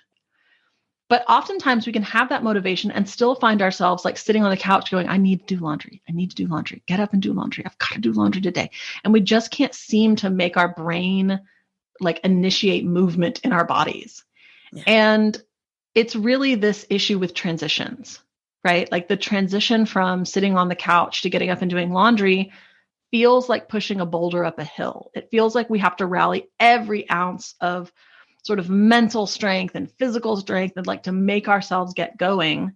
But oftentimes we can have that motivation and still find ourselves like sitting on the couch going, I need to do laundry. I need to do laundry. Get up and do laundry. I've got to do laundry today. And we just can't seem to make our brain like initiate movement in our bodies. Yeah. And it's really this issue with transitions, right? Like the transition from sitting on the couch to getting up and doing laundry feels like pushing a boulder up a hill. It feels like we have to rally every ounce of sort of mental strength and physical strength and like to make ourselves get going.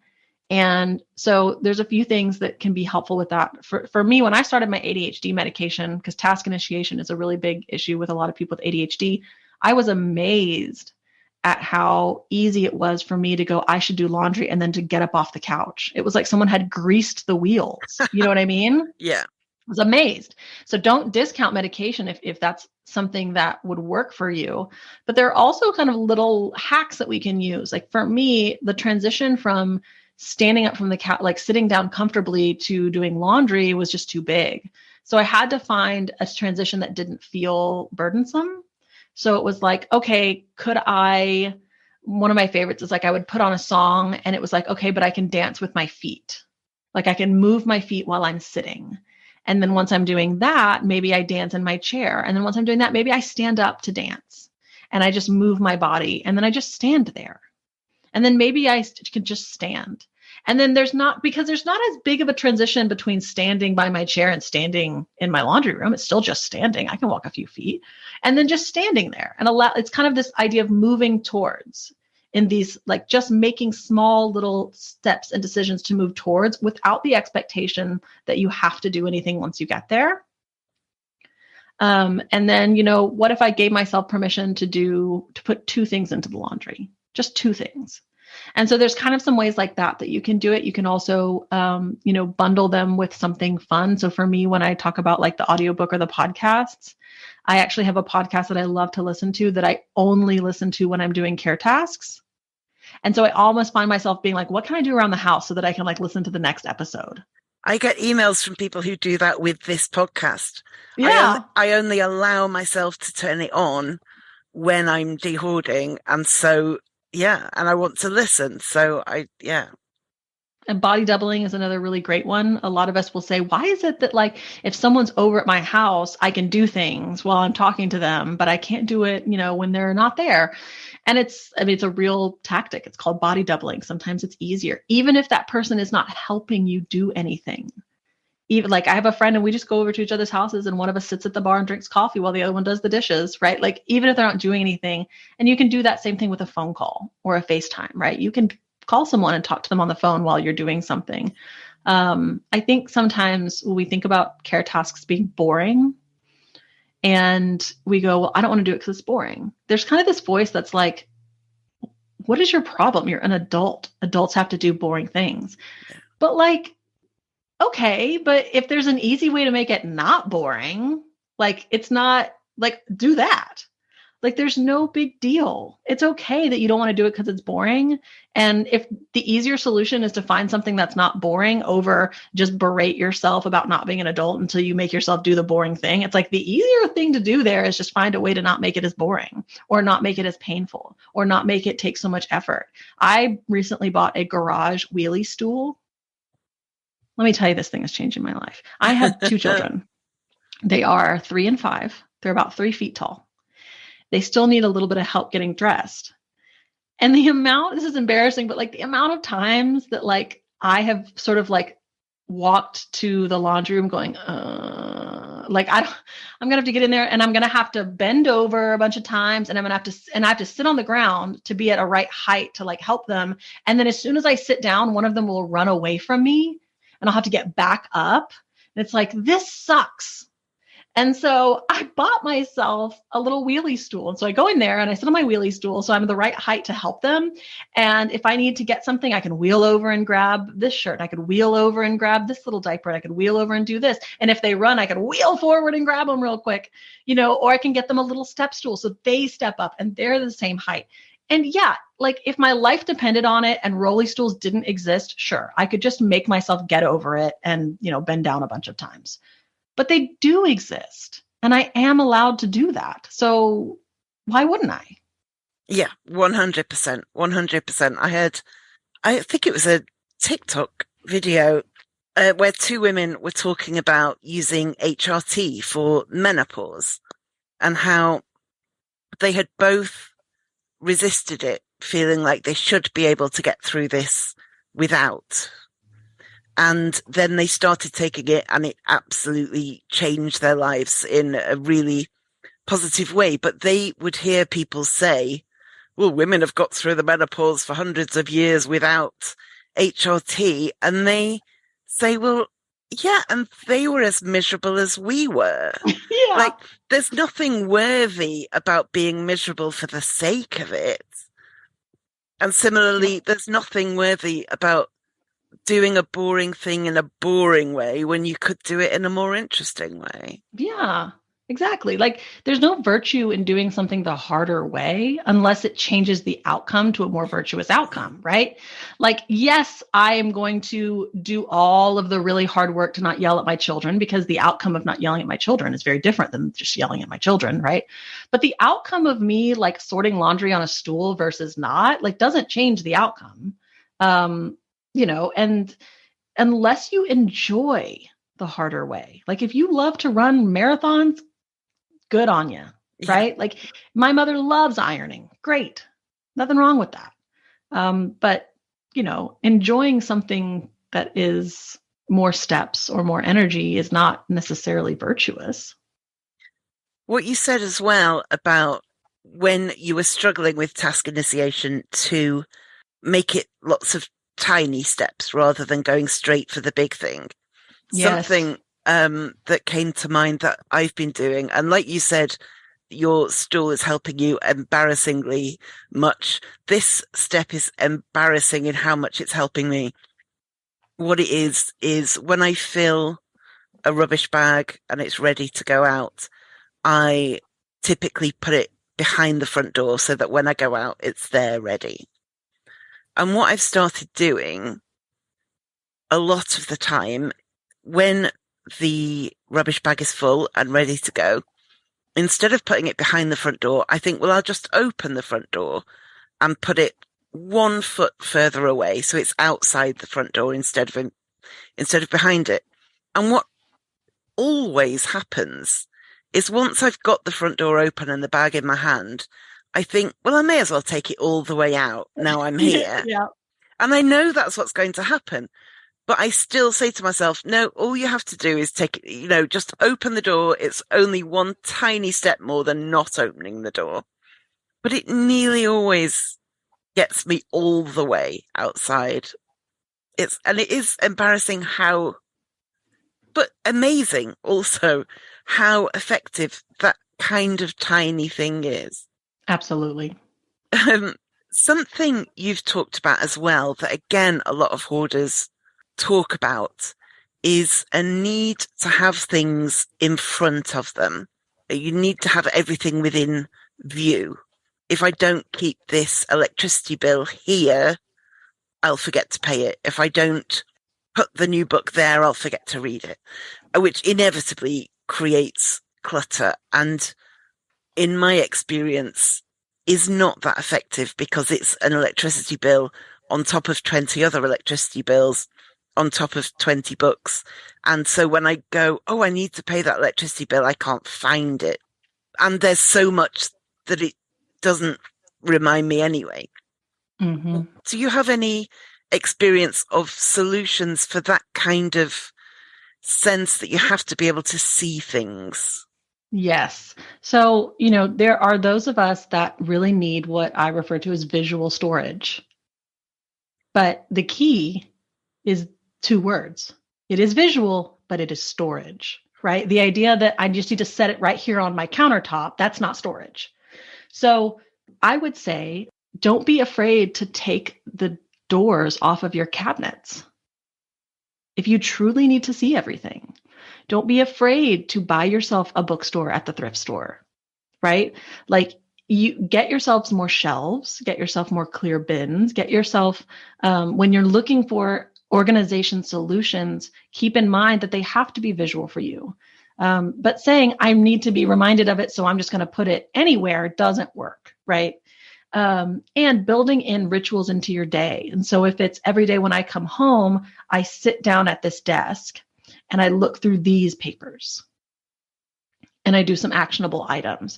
And so there's a few things that can be helpful with that. For me, when I started my ADHD medication, because task initiation is a really big issue with a lot of people with ADHD, I was amazed at how easy it was for me to go, I should do laundry, and then to get up off the couch. It was like someone had greased the wheels. You know what I mean? Yeah. I was amazed. So don't discount medication if that's something that would work for you. But there are also kind of little hacks that we can use. Like for me, the transition from standing up from the couch, like sitting down comfortably, to doing laundry was just too big. So I had to find a transition that didn't feel burdensome. So it was like, okay, one of my favorites is like I would put on a song and it was like, okay, but I can dance with my feet. Like I can move my feet while I'm sitting. And then once I'm doing that, maybe I dance in my chair. And then once I'm doing that, maybe I stand up to dance and I just move my body and then I just stand there. And then maybe I can just stand. And then there's not as big of a transition between standing by my chair and standing in my laundry room. It's still just standing. I can walk a few feet and then just standing there. And it's kind of this idea of moving towards in these, like just making small little steps and decisions to move towards without the expectation that you have to do anything once you get there. And then, what if I gave myself permission to put 2 things into the laundry, just 2 things. And so there's kind of some ways like that you can do it. You can also, bundle them with something fun. So for me, when I talk about like the audiobook or the podcasts, I actually have a podcast that I love to listen to that I only listen to when I'm doing care tasks. And so I almost find myself being like, what can I do around the house so that I can like listen to the next episode? I get emails from people who do that with this podcast. Yeah. I only allow myself to turn it on when I'm dehoarding. And so, yeah, and I want to listen. So yeah. And body doubling is another really great one. A lot of us will say, why is it that like if someone's over at my house, I can do things while I'm talking to them, but I can't do it, when they're not there? And it's a real tactic. It's called body doubling. Sometimes it's easier, even if that person is not helping you do anything. Even like I have a friend and we just go over to each other's houses and one of us sits at the bar and drinks coffee while the other one does the dishes, right? Like even if they're not doing anything, and you can do that same thing with a phone call or a FaceTime, right? You can call someone and talk to them on the phone while you're doing something. I think sometimes when we think about care tasks being boring and we go, well, I don't want to do it because it's boring. There's kind of this voice that's like, what is your problem? You're an adult. Adults have to do boring things. But like, okay, but if there's an easy way to make it not boring, like it's not like do that. Like there's no big deal. It's okay that you don't want to do it because it's boring. And if the easier solution is to find something that's not boring over just berate yourself about not being an adult until you make yourself do the boring thing. It's like the easier thing to do there is just find a way to not make it as boring or not make it as painful or not make it take so much effort. I recently bought a garage wheelie stool. Let me tell you, this thing is changing my life. I have 2 children. They are 3 and 5. They're about 3 feet tall. They still need a little bit of help getting dressed. And the amount, this is embarrassing, but like the amount of times that like I have sort of like walked to the laundry room going, I'm going to have to get in there and I'm going to have to bend over a bunch of times and I have to sit on the ground to be at a right height to like help them. And then as soon as I sit down, one of them will run away from me and I'll have to get back up. And it's like, this sucks. And so I bought myself a little wheelie stool. And so I go in there and I sit on my wheelie stool so I'm the right height to help them. And if I need to get something, I can wheel over and grab this shirt. I could wheel over and grab this little diaper. I could wheel over and do this. And if they run, I could wheel forward and grab them real quick, or I can get them a little step stool so they step up and they're the same height. And yeah, like if my life depended on it and rolly stools didn't exist, sure, I could just make myself get over it and, bend down a bunch of times. But they do exist, and I am allowed to do that. So why wouldn't I? Yeah, 100%. 100%. I think it was a TikTok video where 2 women were talking about using HRT for menopause and how they had both resisted it, feeling like they should be able to get through this without. And then they started taking it and it absolutely changed their lives in a really positive way. But they would hear people say, well, women have got through the menopause for hundreds of years without HRT. And they say, well, yeah, and they were as miserable as we were. Yeah. Like, there's nothing worthy about being miserable for the sake of it. And similarly, there's nothing worthy about doing a boring thing in a boring way when you could do it in a more interesting way. Yeah, exactly. Like there's no virtue in doing something the harder way unless it changes the outcome to a more virtuous outcome, right? Like, yes, I am going to do all of the really hard work to not yell at my children because the outcome of not yelling at my children is very different than just yelling at my children, right? But the outcome of me like sorting laundry on a stool versus not, like doesn't change the outcome. And unless you enjoy the harder way, like if you love to run marathons, good on you, right? Like my mother loves ironing. Great. Nothing wrong with that. But, enjoying something that is more steps or more energy is not necessarily virtuous. What you said as well about when you were struggling with task initiation to make it lots of tiny steps rather than going straight for the big thing. Yes. Something that came to mind that I've been doing, and like you said, your stool is helping you embarrassingly much. This step is embarrassing in how much it's helping me. What it is when I fill a rubbish bag and it's ready to go out, I typically put it behind the front door so that when I go out, it's there ready. And what I've started doing a lot of the time, when the rubbish bag is full and ready to go, instead of putting it behind the front door, I think, well, I'll just open the front door and put it 1 foot further away, so it's outside the front door instead of behind it. And what always happens is once I've got the front door open and the bag in my hand, I think, well, I may as well take it all the way out now I'm here. Yeah. And I know that's what's going to happen. But I still say to myself, no, all you have to do is just open the door. It's only one tiny step more than not opening the door. But it nearly always gets me all the way outside. It is embarrassing but amazing also how effective that kind of tiny thing is. Absolutely. Something you've talked about as well that, again, a lot of hoarders talk about is a need to have things in front of them. You need to have everything within view. If I don't keep this electricity bill here, I'll forget to pay it. If I don't put the new book there, I'll forget to read it, which inevitably creates clutter. And in my experience, is not that effective because it's an electricity bill on top of 20 other electricity bills, on top of 20 books. And so when I go, oh, I need to pay that electricity bill, I can't find it. And there's so much that it doesn't remind me anyway. Mm-hmm. Do you have any experience of solutions for that kind of sense that you have to be able to see things? Yes. So, there are those of us that really need what I refer to as visual storage. But the key is 2 words. It is visual, but it is storage, right? The idea that I just need to set it right here on my countertop, that's not storage. So I would say, don't be afraid to take the doors off of your cabinets. If you truly need to see everything, don't be afraid to buy yourself a bookstore at the thrift store, right? Like, you get yourselves more shelves, get yourself more clear bins, get yourself, when you're looking for organization solutions, keep in mind that they have to be visual for you. But saying, I need to be reminded of it, so I'm just going to put it anywhere, doesn't work, right? And building in rituals into your day. And so if it's every day when I come home, I sit down at this desk and I look through these papers and I do some actionable items.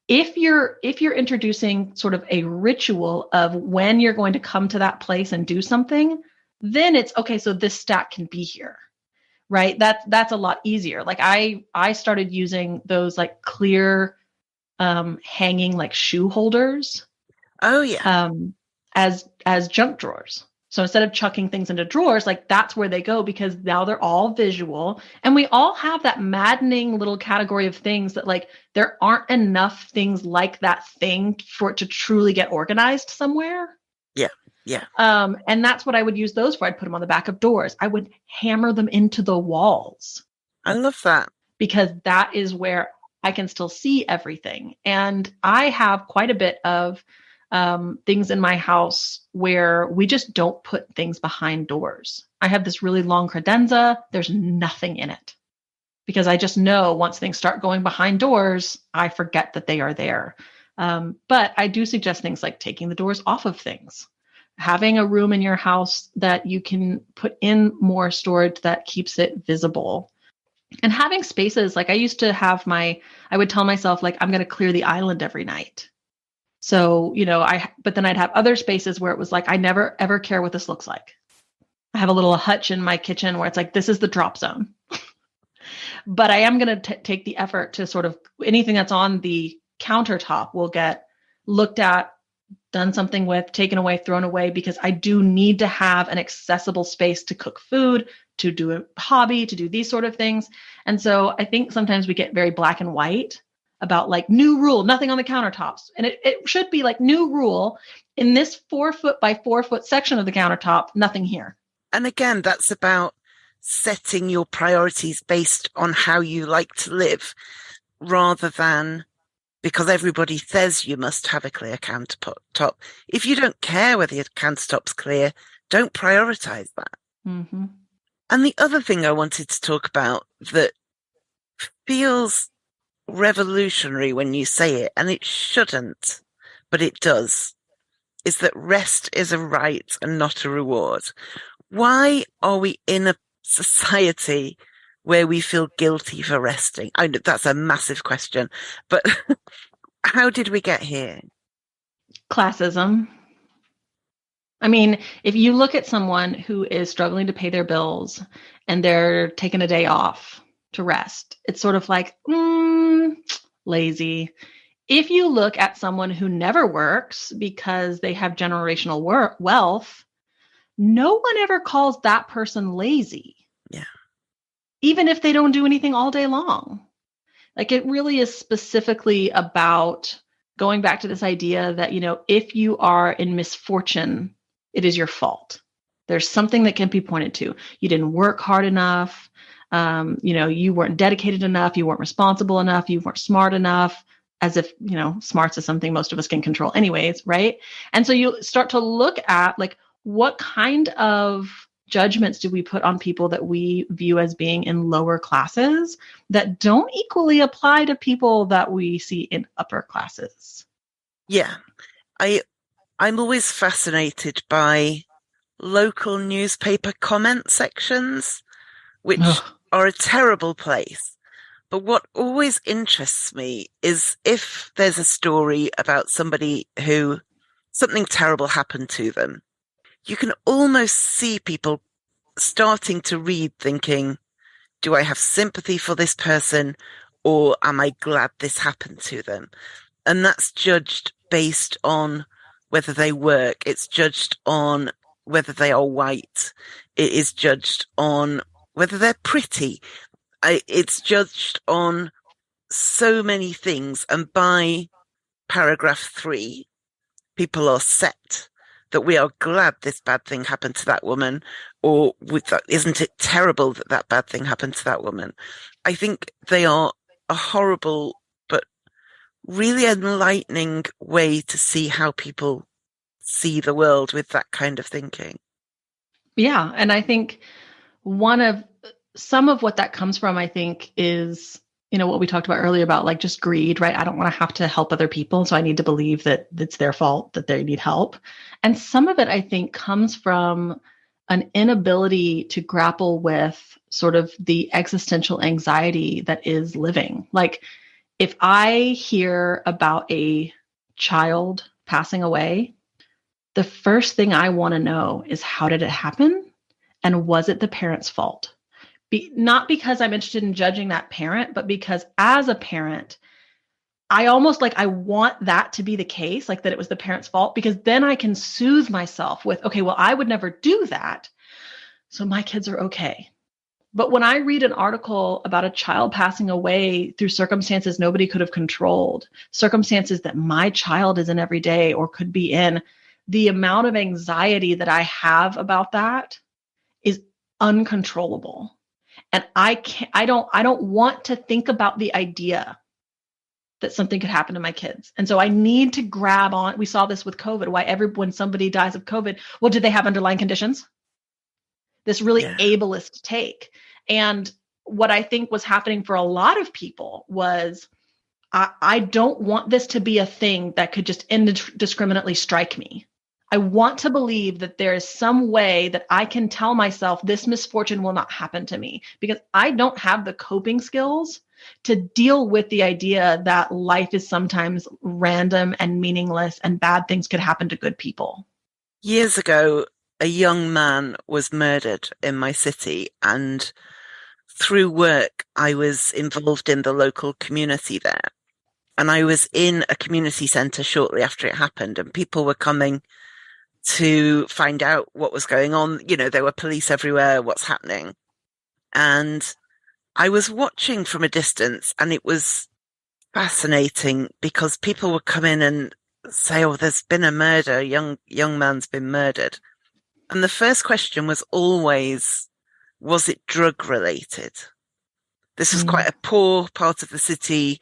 If you're introducing sort of a ritual of when you're going to come to that place and do something, then it's okay. So this stack can be here, right? That's a lot easier. Like I started using those like clear, hanging like shoe holders. Oh yeah. As junk drawers. So instead of chucking things into drawers, like that's where they go, because now they're all visual. And we all have that maddening little category of things that, like, there aren't enough things like that thing for it to truly get organized somewhere. Yeah. Yeah. And that's what I would use those for. I'd put them on the back of doors. I would hammer them into the walls. I love that. Because that is where I can still see everything. And I have quite a bit of things in my house where we just don't put things behind doors. I have this really long credenza. There's nothing in it because I just know once things start going behind doors, I forget that they are there. But I do suggest things like taking the doors off of things, having a room in your house that you can put in more storage that keeps it visible. And having spaces, like I used to have I would tell myself, like, I'm going to clear the island every night. So, but then I'd have other spaces where it was like, I never, ever care what this looks like. I have a little hutch in my kitchen where it's like, this is the drop zone. But I am going to take the effort to sort of, anything that's on the countertop will get looked at, done something with, taken away, thrown away, because I do need to have an accessible space to cook food, to do a hobby, to do these sort of things. And so I think sometimes we get very black and white about like new rule, nothing on the countertops. And it should be like new rule in this 4 foot by 4 foot section of the countertop, nothing here. And again, that's about setting your priorities based on how you like to live rather than because everybody says you must have a clear countertop. If you don't care whether your countertop's clear, don't prioritize that. Mm-hmm. And the other thing I wanted to talk about that feels revolutionary when you say it, and it shouldn't, but it does, is that rest is a right and not a reward. Why are we in a society where we feel guilty for resting? I know that's a massive question, but how did we get here? Classism. I mean, if you look at someone who is struggling to pay their bills and they're taking a day off to rest, it's sort of like, lazy. If you look at someone who never works because they have generational wealth, no one ever calls that person lazy. Yeah. Even if they don't do anything all day long. Like, it really is specifically about going back to this idea that, if you are in misfortune, it is your fault. There's something that can be pointed to. You didn't work hard enough. You weren't dedicated enough. You weren't responsible enough. You weren't smart enough, as if, smarts is something most of us can control anyways, right? And so you start to look at, like, what kind of judgments do we put on people that we view as being in lower classes that don't equally apply to people that we see in upper classes? Yeah. I'm always fascinated by local newspaper comment sections, which are a terrible place. But what always interests me is if there's a story about somebody who something terrible happened to them, you can almost see people starting to read thinking, do I have sympathy for this person, or am I glad this happened to them? And that's judged based on whether they work. It's judged on whether they are white. It is judged on whether they're pretty. It's judged on so many things. And by paragraph 3, people are set that we are glad this bad thing happened to that woman, or isn't it terrible that that bad thing happened to that woman? I think they are a horrible but really enlightening way to see how people see the world with that kind of thinking. Yeah. And I think some of what that comes from, I think, is, what we talked about earlier about, like, just greed, right? I don't want to have to help other people. So I need to believe that it's their fault, that they need help. And some of it, I think, comes from an inability to grapple with sort of the existential anxiety that is living. Like, if I hear about a child passing away, the first thing I want to know is, how did it happen? And was it the parent's fault? Not because I'm interested in judging that parent, but because as a parent, I almost I want that to be the case, like that it was the parent's fault, because then I can soothe myself with, okay, well, I would never do that, so my kids are okay. But when I read an article about a child passing away through circumstances nobody could have controlled, circumstances that my child is in every day or could be in, the amount of anxiety that I have about that is uncontrollable. And I don't want to think about the idea that something could happen to my kids. And so I need to grab on. We saw this with COVID, when somebody dies of COVID, well, did they have underlying conditions? This really ableist take. And what I think was happening for a lot of people was, I don't want this to be a thing that could just indiscriminately strike me. I want to believe that there is some way that I can tell myself this misfortune will not happen to me, because I don't have the coping skills to deal with the idea that life is sometimes random and meaningless and bad things could happen to good people. Years ago, a young man was murdered in my city, and through work, I was involved in the local community there. And I was in a community centre shortly after it happened, and people were coming to find out what was going on. There were police everywhere, what's happening. And I was watching from a distance, and it was fascinating because people would come in and say, oh, there's been a murder, young man's been murdered. And the first question was always, was it drug related? This was quite a poor part of the city.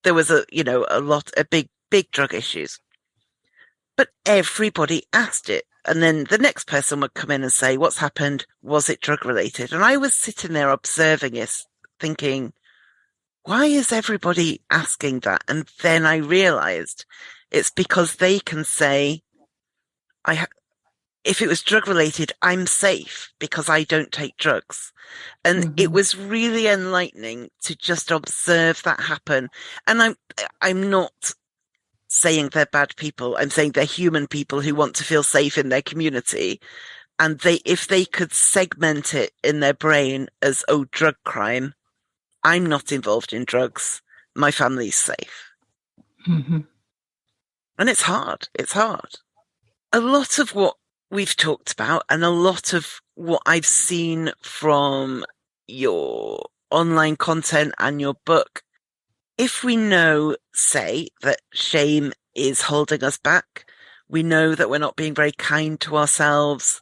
there was a big drug issues. But everybody asked it. And then the next person would come in and say, what's happened? Was it drug related? And I was sitting there observing it, thinking, why is everybody asking that? And then I realized it's because they can say, if it was drug related, I'm safe because I don't take drugs. And it was really enlightening to just observe that happen. And I'm not saying they're bad people. I'm saying they're human people who want to feel safe in their community. And if they could segment it in their brain as, oh, drug crime, I'm not involved in drugs. My family's safe. Mm-hmm. And it's hard. It's hard. A lot of what we've talked about and a lot of what I've seen from your online content and your book, if we know, say, that shame is holding us back, we know that we're not being very kind to ourselves,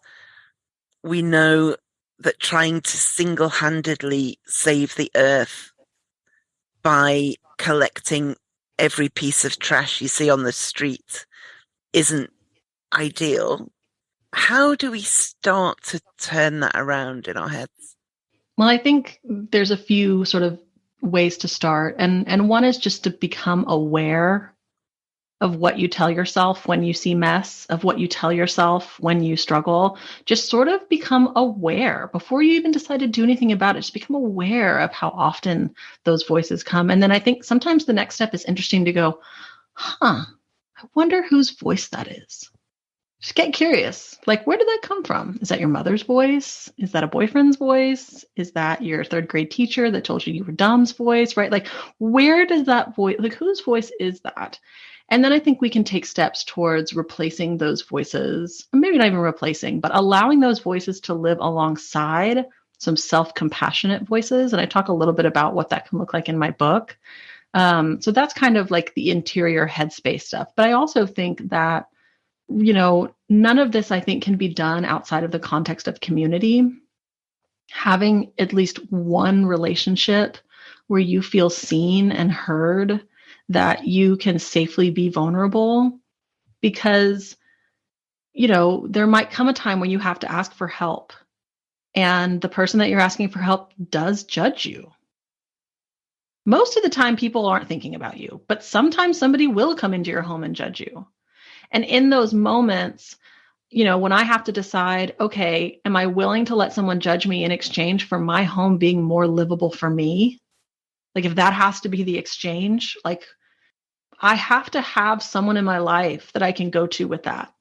we know that trying to single-handedly save the earth by collecting every piece of trash you see on the street isn't ideal, how do we start to turn that around in our heads? Well, I think there's a few sort of ways to start. And one is just to become aware of what you tell yourself when you see mess, of what you tell yourself when you struggle. Just sort of become aware before you even decide to do anything about it. Just become aware of how often those voices come. And then I think sometimes the next step is interesting to go, I wonder whose voice that is. Just get curious. Like, where did that come from? Is that your mother's voice? Is that a boyfriend's voice? Is that your third grade teacher that told you were dumb's voice, right? Like, where does that voice, like, whose voice is that? And then I think we can take steps towards replacing those voices, maybe not even replacing, but allowing those voices to live alongside some self-compassionate voices. And I talk a little bit about what that can look like in my book. So that's kind of like the interior headspace stuff. But I also think that, none of this, I think, can be done outside of the context of community. Having at least one relationship where you feel seen and heard, that you can safely be vulnerable, because, there might come a time when you have to ask for help, and the person that you're asking for help does judge you. Most of the time, people aren't thinking about you, but sometimes somebody will come into your home and judge you. And in those moments, when I have to decide, okay, am I willing to let someone judge me in exchange for my home being more livable for me? Like, if that has to be the exchange, like, I have to have someone in my life that I can go to with that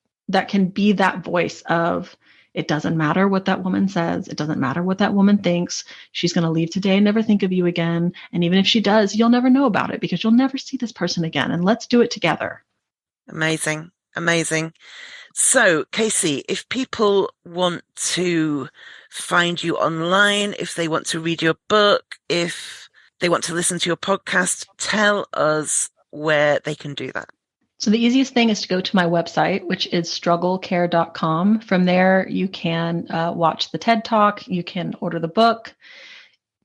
can be that voice of, it doesn't matter what that woman says. It doesn't matter what that woman thinks. She's going to leave today and never think of you again. And even if she does, you'll never know about it because you'll never see this person again. And let's do it together. Amazing. Amazing. So, Casey, if people want to find you online, if they want to read your book, if they want to listen to your podcast, tell us where they can do that. So the easiest thing is to go to my website, which is strugglecare.com. From there, you can watch the TED Talk. You can order the book.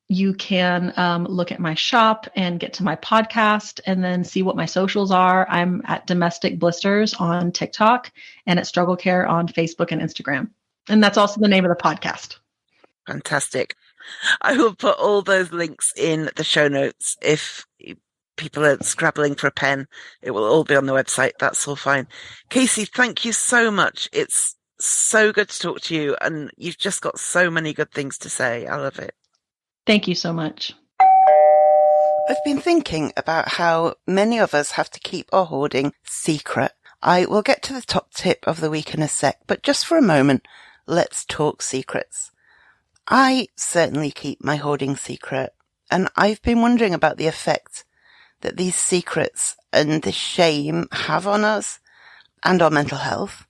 You can look at my shop and get to my podcast and then see what my socials are. I'm at Domestic Blisters on TikTok and at Struggle Care on Facebook and Instagram. And that's also the name of the podcast. Fantastic. I will put all those links in the show notes. If people are scrabbling for a pen, it will all be on the website. That's all fine. Casey, thank you so much. It's so good to talk to you. And you've just got so many good things to say. I love it. Thank you so much. I've been thinking about how many of us have to keep our hoarding secret. I will get to the top tip of the week in a sec, but just for a moment, let's talk secrets. I certainly keep my hoarding secret, and I've been wondering about the effect that these secrets and the shame have on us and our mental health.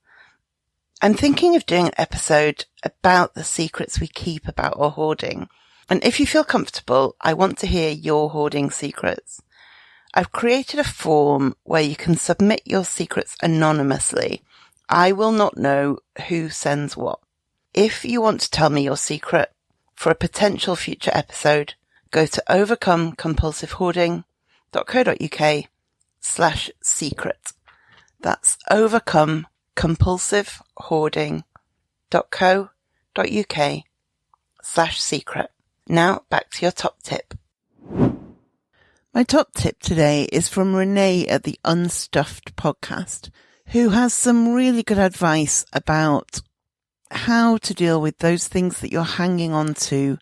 I'm thinking of doing an episode about the secrets we keep about our hoarding. And if you feel comfortable, I want to hear your hoarding secrets. I've created a form where you can submit your secrets anonymously. I will not know who sends what. If you want to tell me your secret for a potential future episode, go to Overcome Compulsive Hoarding, overcomecompulsivehoarding.co.uk/secret. That's overcomecompulsivehoarding.co.uk/secret. Now back to your top tip. My top tip today is from Renee at the Unstuffed podcast, who has some really good advice about how to deal with those things that you're hanging on to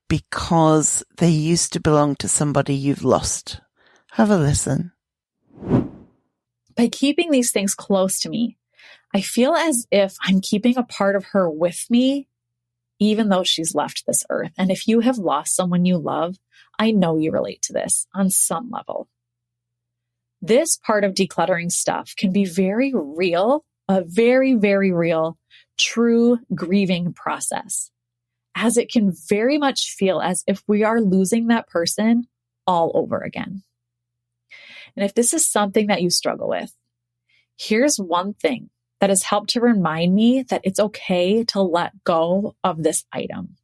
because they used to belong to somebody you've lost. Have a listen. By keeping these things close to me, I feel as if I'm keeping a part of her with me, even though she's left this earth. And if you have lost someone you love, I know you relate to this on some level. This part of decluttering stuff can be very real, a very, very real, true grieving process, as it can very much feel as if we are losing that person all over again. And if this is something that you struggle with, here's one thing that has helped to remind me that it's okay to let go of this item.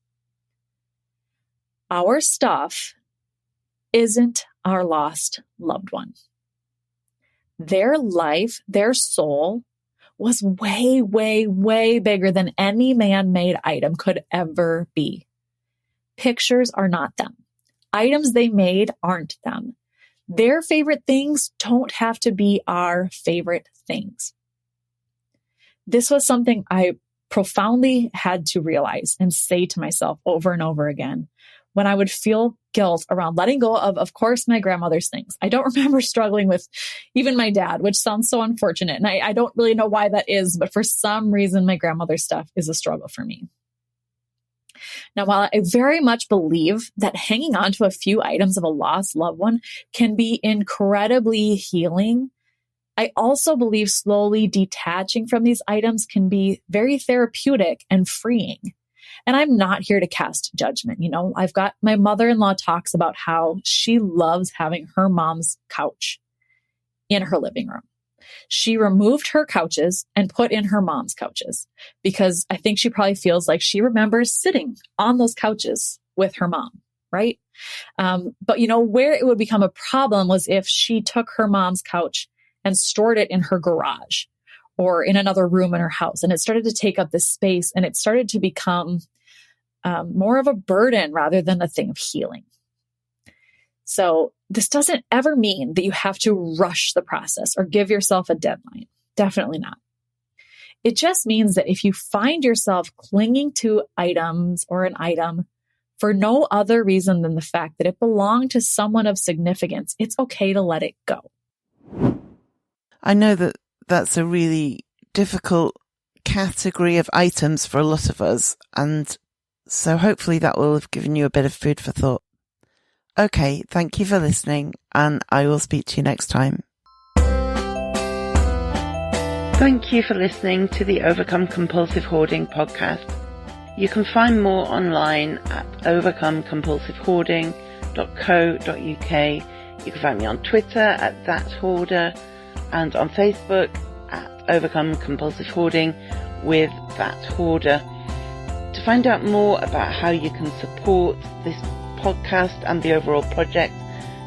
Our stuff isn't our lost loved one. Their life, their soul was way, way, way bigger than any man-made item could ever be. Pictures are not them. Items they made aren't them. Their favorite things don't have to be our favorite things. This was something I profoundly had to realize and say to myself over and over again when I would feel guilt around letting go of course, my grandmother's things. I don't remember struggling with even my dad, which sounds so unfortunate. And I don't really know why that is, but for some reason, my grandmother's stuff is a struggle for me. Now, while I very much believe that hanging on to a few items of a lost loved one can be incredibly healing, I also believe slowly detaching from these items can be very therapeutic and freeing. And I'm not here to cast judgment. You know, I've got my mother-in-law talks about how she loves having her mom's couch in her living room. She removed her couches and put in her mom's couches because I think she probably feels like she remembers sitting on those couches with her mom, right? But you know, where it would become a problem was if she took her mom's couch and stored it in her garage or in another room in her house. And it started to take up this space and it started to become more of a burden rather than a thing of healing. So this doesn't ever mean that you have to rush the process or give yourself a deadline. Definitely not. It just means that if you find yourself clinging to items or an item for no other reason than the fact that it belonged to someone of significance, it's okay to let it go. I know that that's a really difficult category of items for a lot of us, and so hopefully that will have given you a bit of food for thought. Okay, thank you for listening, and I will speak to you next time. Thank you for listening to the Overcome Compulsive Hoarding podcast. You can find more online at overcomecompulsivehoarding.co.uk. You can find me on Twitter at @thathoarder and on Facebook at Overcome Compulsive Hoarding with That Hoarder. To find out more about how you can support this podcast and the overall project,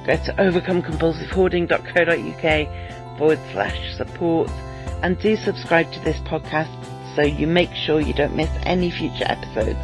go to overcomecompulsivehoarding.co.uk/support and do subscribe to this podcast so you make sure you don't miss any future episodes.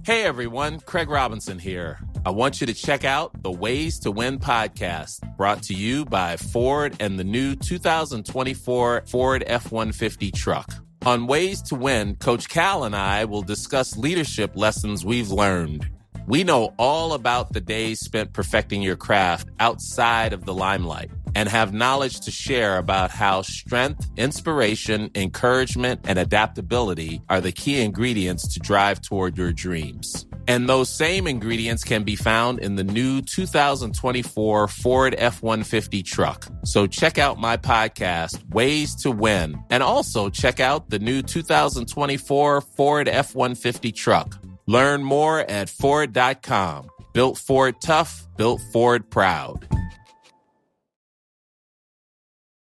Hey everyone, Craig Robinson here. I want you to check out the Ways to Win podcast, brought to you by Ford and the new 2024 Ford F-150 truck. On Ways to Win, Coach Cal and I will discuss leadership lessons we've learned. We know all about the days spent perfecting your craft outside of the limelight and have knowledge to share about how strength, inspiration, encouragement, and adaptability are the key ingredients to drive toward your dreams. And those same ingredients can be found in the new 2024 Ford F-150 truck. So check out my podcast, Ways to Win, and also check out the new 2024 Ford F-150 truck. Learn more at Ford.com. Built Ford tough, built Ford proud.